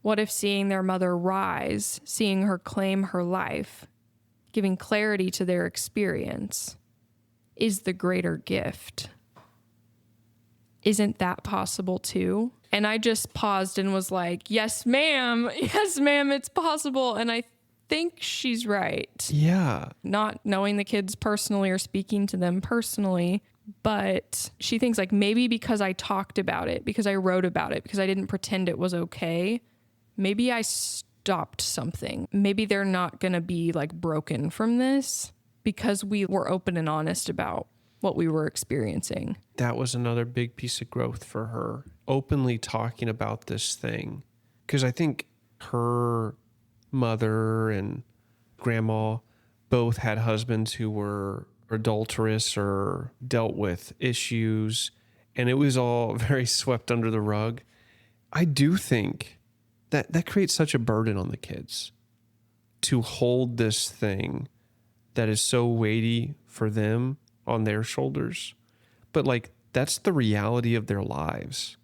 What if seeing their mother rise, seeing her claim her life, giving clarity to their experience, is the greater gift? Isn't that possible too? And I just paused and was like, yes, ma'am. Yes, ma'am, it's possible. And I think she's right. Yeah. Not knowing the kids personally or speaking to them personally, but she thinks like, maybe because I talked about it, because I wrote about it, because I didn't pretend it was okay, maybe I stopped something. Maybe they're not going to be like broken from this because we were open and honest about what we were experiencing. That was another big piece of growth for her, openly talking about this thing. Because I think her mother and grandma both had husbands who were adulterous or dealt with issues, and it was all very swept under the rug. I do think that creates such a burden on the kids to hold this thing that is so weighty for them on their shoulders. But like, that's the reality of their lives.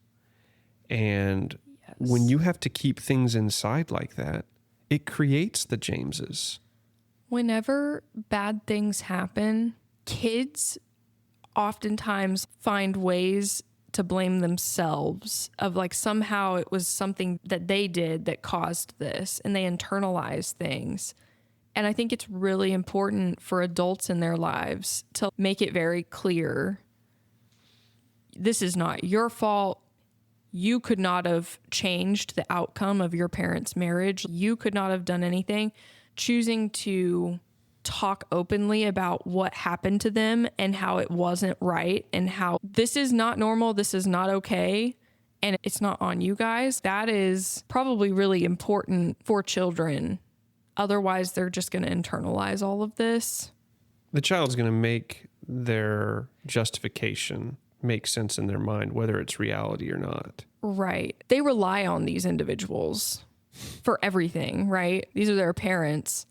And Yes. when you have to keep things inside like that, it creates the Jameses. Whenever bad things happen, kids oftentimes find ways to blame themselves, of like somehow it was something that they did that caused this, and they internalize things. And I think it's really important for adults in their lives to make it very clear, this is not your fault. You could not have changed the outcome of your parents' marriage. You could not have done anything. Choosing to talk openly about what happened to them and how it wasn't right and how this is not normal, this is not okay, and it's not on you guys, that is probably really important for children. Otherwise, they're just going to internalize all of this. The child's going to make their justification make sense in their mind, whether it's reality or not. Right. They rely on these individuals for everything, right? These are their parents.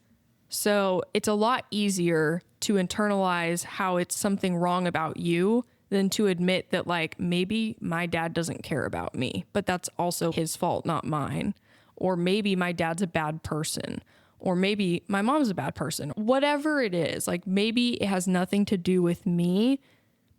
So it's a lot easier to internalize how it's something wrong about you than to admit that, like, maybe my dad doesn't care about me, but that's also his fault, not mine. Or maybe my dad's a bad person. Or maybe my mom's a bad person. Whatever it is, like, maybe it has nothing to do with me,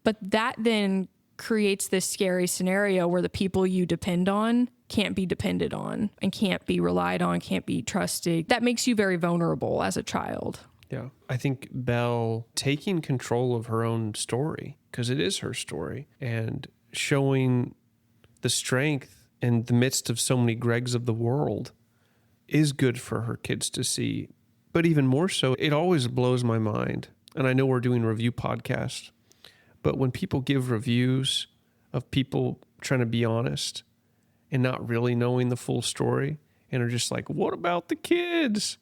but that then creates this scary scenario where the people you depend on can't be depended on and can't be relied on, can't be trusted. That makes you very vulnerable as a child. Yeah. I think Belle taking control of her own story, because it is her story, and showing the strength in the midst of so many Gregs of the world is good for her kids to see. But even more so, it always blows my mind. And I know we're doing review podcasts, but when people give reviews of people trying to be honest and not really knowing the full story and are just like, what about the kids?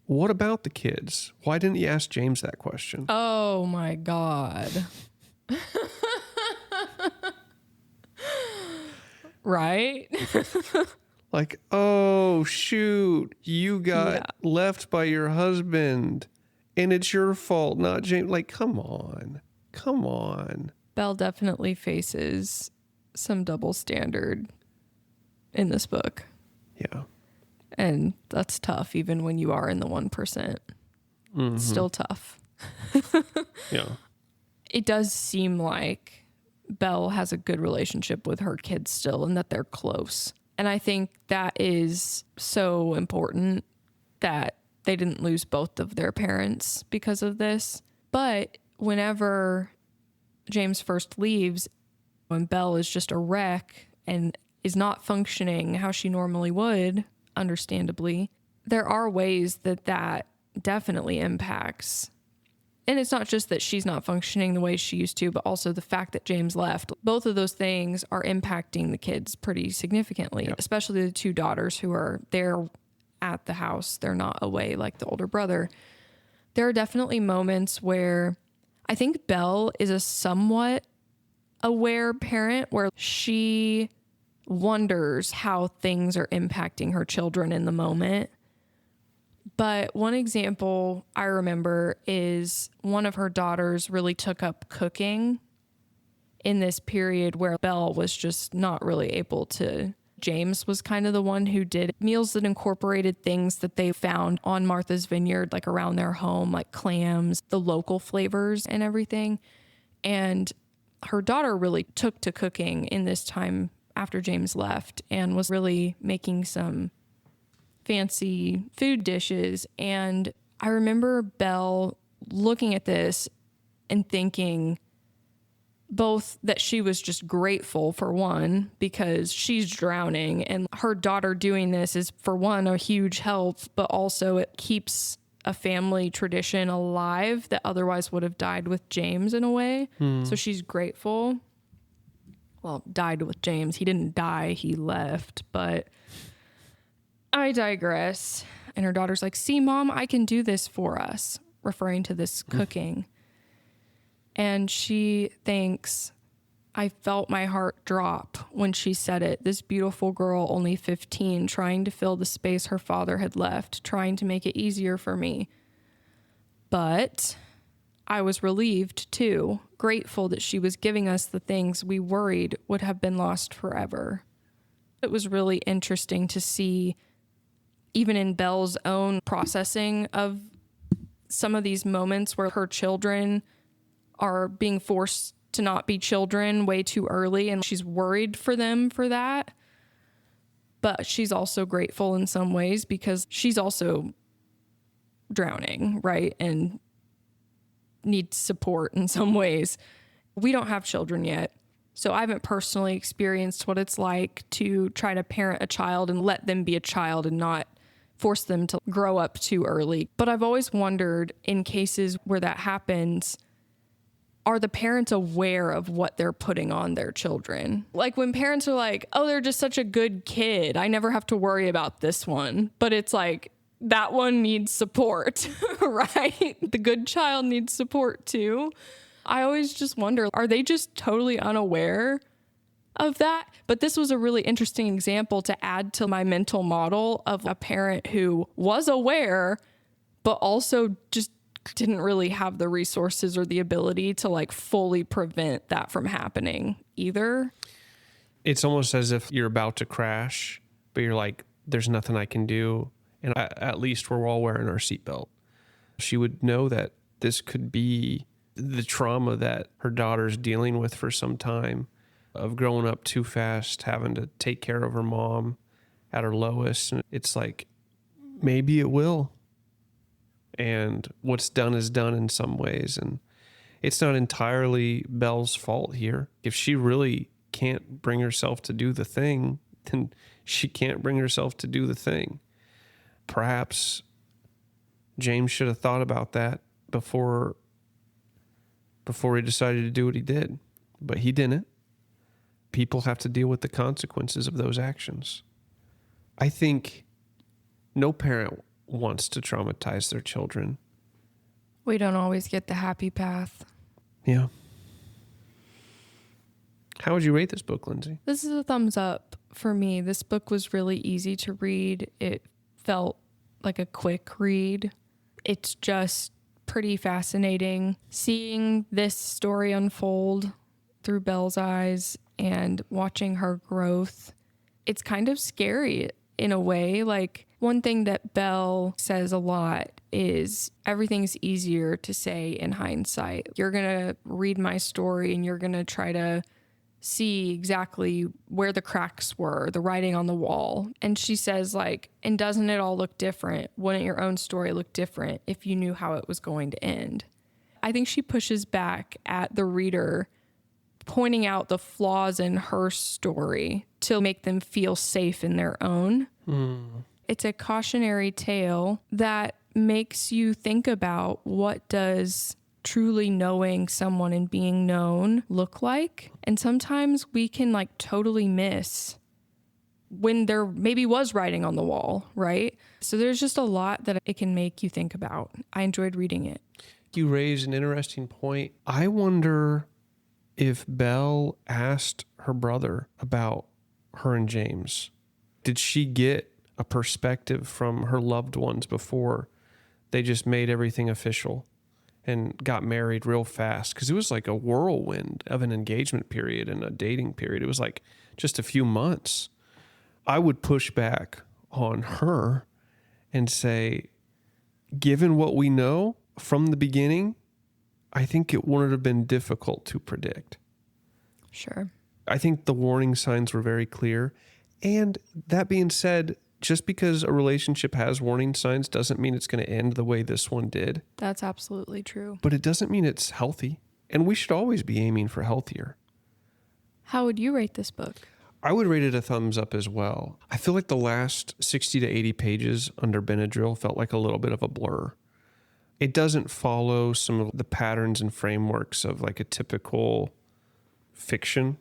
What about the kids? Why didn't you ask James that question? Oh my God. Right? Like, oh, shoot, you got left by your husband and it's your fault, not James. Like, come on. Come on. Belle definitely faces some double standard in this book. Yeah. And that's tough, even when you are in the 1%. Mm-hmm. It's still tough. Yeah. It does seem like Belle has a good relationship with her kids still and that they're close. And I think that is so important that they didn't lose both of their parents because of this. But whenever James first leaves, when Belle is just a wreck and is not functioning how she normally would, understandably, there are ways that that definitely impacts. And it's not just that she's not functioning the way she used to, but also the fact that James left. Both of those things are impacting the kids pretty significantly, especially the two daughters who are there at the house. They're not away like the older brother. There are definitely moments where I think Belle is a somewhat aware parent where she wonders how things are impacting her children in the moment. But one example I remember is one of her daughters really took up cooking in this period where Belle was just not really able to. James was kind of the one who did meals that incorporated things that they found on Martha's Vineyard, like around their home, like clams, the local flavors and everything. And her daughter really took to cooking in this time after James left and was really making some fancy food dishes. And I remember Belle looking at this and thinking both that she was just grateful, for one, because she's drowning and her daughter doing this is, for one, a huge help, but also it keeps a family tradition alive that otherwise would have died with James in a way. So she's grateful. Well, died with James. He didn't die, he left, but I digress. And her daughter's like, see, Mom, I can do this for us, referring to this cooking. And she thinks, I felt my heart drop when she said it. This beautiful girl, only 15, trying to fill the space her father had left, trying to make it easier for me. But I was relieved too, grateful that she was giving us the things we worried would have been lost forever. It was really interesting to see, even in Belle's own processing of some of these moments where her children are being forced to not be children way too early, and she's worried for them for that. But she's also grateful in some ways because she's also drowning, right? And needs support in some ways. We don't have children yet, so I haven't personally experienced what it's like to try to parent a child and let them be a child and not force them to grow up too early. But I've always wondered, in cases where that happens, are the parents aware of what they're putting on their children? Like when parents are like, oh, they're just such a good kid, I never have to worry about this one. But it's like, that one needs support, right? The good child needs support too. I always just wonder, are they just totally unaware of that? But this was a really interesting example to add to my mental model of a parent who was aware, but also just didn't really have the resources or the ability to like fully prevent that from happening either. It's almost as if you're about to crash, but you're like, there's nothing I can do. And at least we're all wearing our seatbelt. She would know that this could be the trauma that her daughter's dealing with for some time, of growing up too fast, having to take care of her mom at her lowest. And it's like, maybe it will. And what's done is done in some ways. And it's not entirely Belle's fault here. If she really can't bring herself to do the thing, then she can't bring herself to do the thing. Perhaps James should have thought about that before he decided to do what he did. But he didn't. People have to deal with the consequences of those actions. I think no parent wants to traumatize their children. We don't always get the happy path. Yeah. How would you rate this book, Lindsey? This is a thumbs up for me. This book was really easy to read. It felt like a quick read. It's just pretty fascinating seeing this story unfold through Belle's eyes and watching her growth. It's kind of scary in a way. Like, one thing that Belle says a lot is everything's easier to say in hindsight. You're going to read my story and you're going to try to see exactly where the cracks were, the writing on the wall. And she says, like, and doesn't it all look different? Wouldn't your own story look different if you knew how it was going to end? I think she pushes back at the reader, pointing out the flaws in her story to make them feel safe in their own. It's a cautionary tale that makes you think about, what does truly knowing someone and being known look like? And sometimes we can like totally miss when there maybe was writing on the wall, right? So there's just a lot that it can make you think about. I enjoyed reading it. You raise an interesting point. I wonder if Belle asked her brother about her and James. Did she get a perspective from her loved ones before they just made everything official and got married real fast? Because it was like a whirlwind of an engagement period and a dating period. It was like just a few months. I would push back on her and say, given what we know from the beginning, I think it would have been difficult to predict. Sure. I think the warning signs were very clear. And that being said, just because a relationship has warning signs doesn't mean it's going to end the way this one did. That's absolutely true. But it doesn't mean it's healthy. And we should always be aiming for healthier. How would you rate this book? I would rate it a thumbs up as well. I feel like the last 60 to 80 pages under Benadryl felt like a little bit of a blur. It doesn't follow some of the patterns and frameworks of like a typical fiction.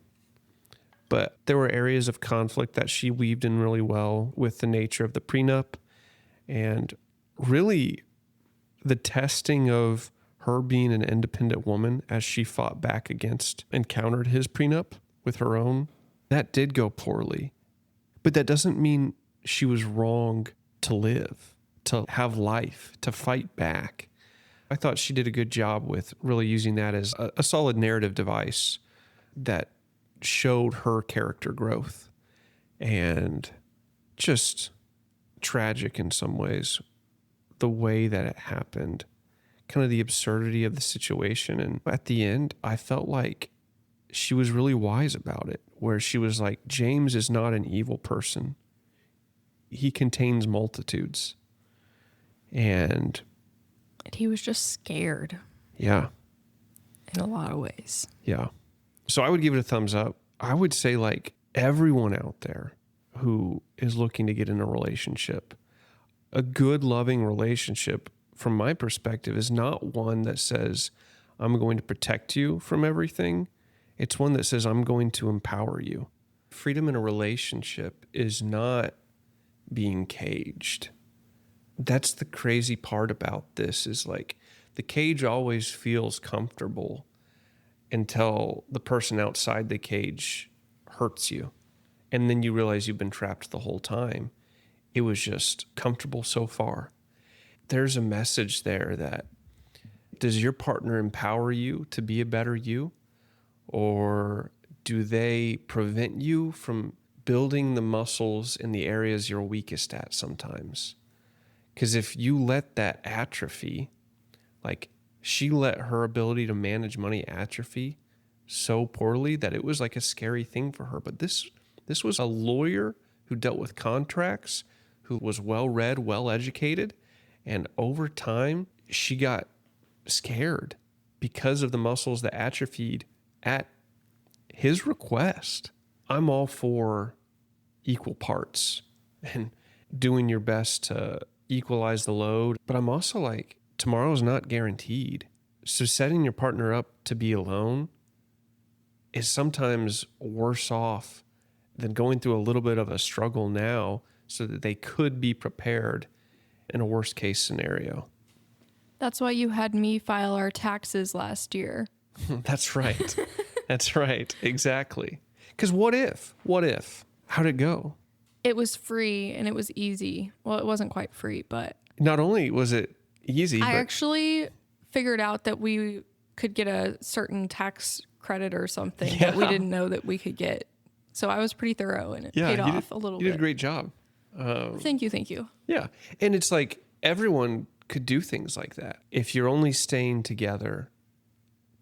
But there were areas of conflict that she weaved in really well with the nature of the prenup and really the testing of her being an independent woman as she fought back against and countered his prenup with her own. That did go poorly. But that doesn't mean she was wrong to live, to have life, to fight back. I thought she did a good job with really using that as a solid narrative device that showed her character growth, and just tragic in some ways, the way that it happened, kind of the absurdity of the situation. And at the end, I felt like she was really wise about it, where she was like, James is not an evil person. He contains multitudes. And he was just scared. Yeah. In a lot of ways. Yeah. So I would give it a thumbs up. I would say, like, everyone out there who is looking to get in a relationship, A good, loving relationship, from my perspective, is not one that says, I'm going to protect you from everything. It's one that says, I'm going to empower you. Freedom in a relationship is not being caged. That's the crazy part about this, is like the cage always feels comfortable until the person outside the cage hurts you. And then you realize you've been trapped the whole time. It was just comfortable so far. There's a message there that, does your partner empower you to be a better you? Or do they prevent you from building the muscles in the areas you're weakest at sometimes? Because if you let that atrophy, like she let her ability to manage money atrophy so poorly that it was like a scary thing for her. But this was a lawyer who dealt with contracts, who was well-read, well-educated, and over time, she got scared because of the muscles that atrophied at his request. I'm all for equal parts and doing your best to equalize the load, but I'm also like, tomorrow's not guaranteed. So setting your partner up to be alone is sometimes worse off than going through a little bit of a struggle now so that they could be prepared in a worst case scenario. That's why you had me file our taxes last year. That's right. That's right. Exactly. Because what if? How'd it go? It was free and it was easy. Well, it wasn't quite free, but Not only was it easy, I but actually figured out that we could get a certain tax credit or something that we didn't know that we could get. So I was pretty thorough and it paid off a little bit. You did a great job. Thank you. Yeah. And it's like everyone could do things like that. If you're only staying together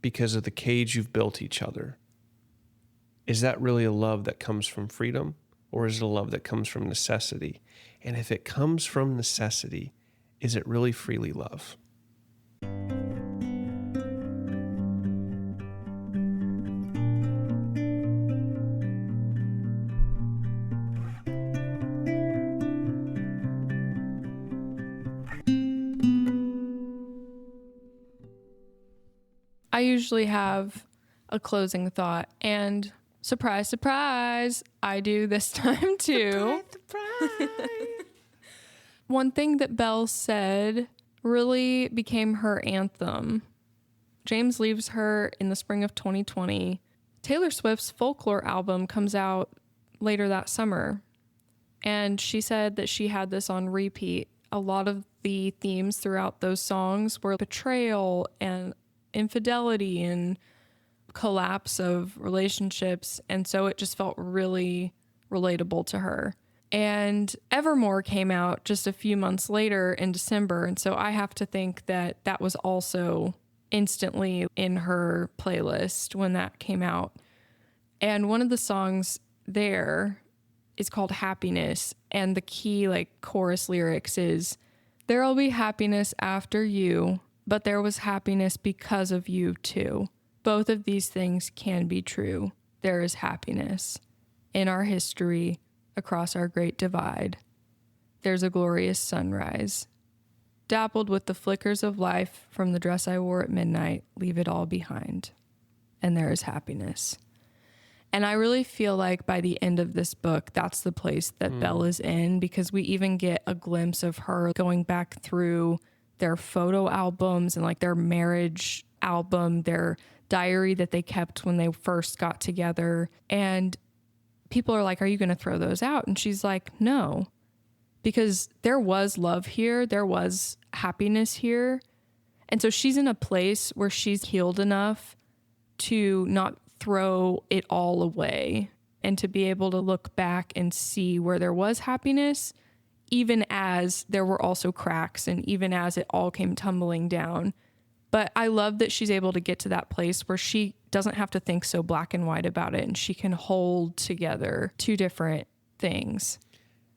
because of the cage you've built each other, is that really a love that comes from freedom, or is it a love that comes from necessity? And if it comes from necessity, is it really freely love? I usually have a closing thought, and surprise, surprise, I do this time too. Surprise. One thing that Belle said really became her anthem. James leaves her in the spring of 2020. Taylor Swift's Folklore album comes out later that summer, and she said that she had this on repeat. A lot of the themes throughout those songs were betrayal and infidelity and collapse of relationships, and so it just felt really relatable to her. And Evermore came out just a few months later in December, and so I have to think that that was also instantly in her playlist when that came out. And one of the songs there is called Happiness, and the key chorus lyrics is, "There'll be happiness after you, but there was happiness because of you too. Both of these things can be true. There is happiness in our history, across our great divide. There's a glorious sunrise. Dappled with the flickers of life from the dress I wore at midnight, leave it all behind. And there is happiness." And I really feel like by the end of this book, that's the place that Belle is in, because we even get a glimpse of her going back through their photo albums and their marriage album, their diary that they kept when they first got together. And people are like, "Are you going to throw those out?" And she's like, "No, because there was love here. There was happiness here." And so she's in a place where she's healed enough to not throw it all away and to be able to look back and see where there was happiness, even as there were also cracks and even as it all came tumbling down. But I love that she's able to get to that place where she doesn't have to think so black and white about it, and she can hold together two different things.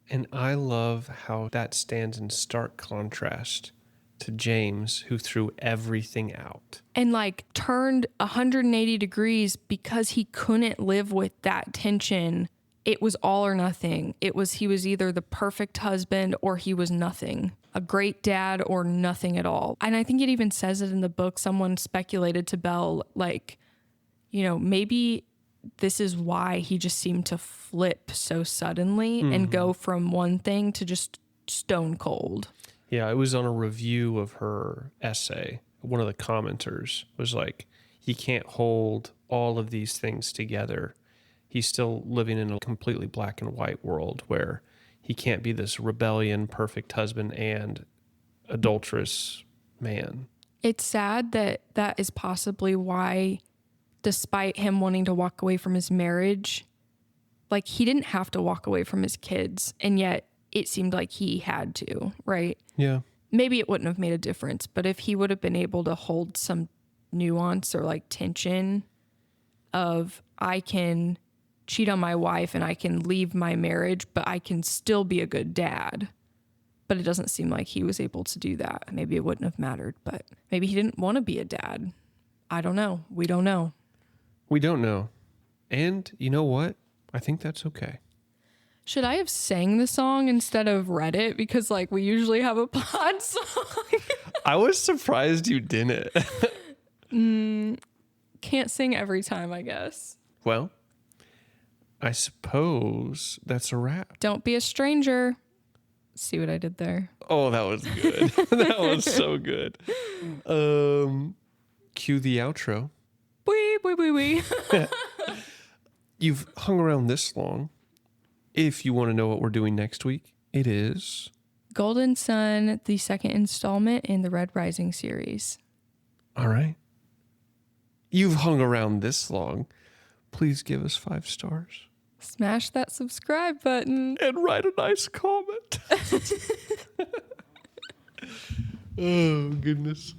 And I love how that stands in stark contrast to James, who threw everything out. And turned 180 degrees because he couldn't live with that tension it was all or nothing. He was either the perfect husband or he was nothing. A great dad or nothing at all. And I think it even says it in the book. Someone speculated to Belle, like, maybe this is why he just seemed to flip so suddenly and go from one thing to just stone cold. Yeah, it was on a review of her essay. One of the commenters was like, he can't hold all of these things together. He's still living in a completely black and white world where he can't be this rebellion, perfect husband and adulterous man. It's sad that is possibly why, despite him wanting to walk away from his marriage, like he didn't have to walk away from his kids, and yet it seemed like he had to, right? Yeah. Maybe it wouldn't have made a difference, but if he would have been able to hold some nuance or like tension of, I can cheat on my wife and I can leave my marriage, but I can still be a good dad. But it doesn't seem like he was able to do that. Maybe it wouldn't have mattered, but maybe he didn't want to be a dad. I don't know. We don't know. We don't know. And you know what? I think that's okay. Should I have sang the song instead of read it? Because like we usually have a pod song. I was surprised you didn't. Can't sing every time, I guess. Well, I suppose that's a wrap. Don't be a stranger. See what I did there? Oh, that was good. That was so good. Cue the outro. Wee. You've hung around this long. If you want to know what we're doing next week, it is Golden Sun, the second installment in the Red Rising series. all right. You've hung around this long. Please give us 5 stars. Smash that subscribe button. And write a nice comment. Oh, goodness.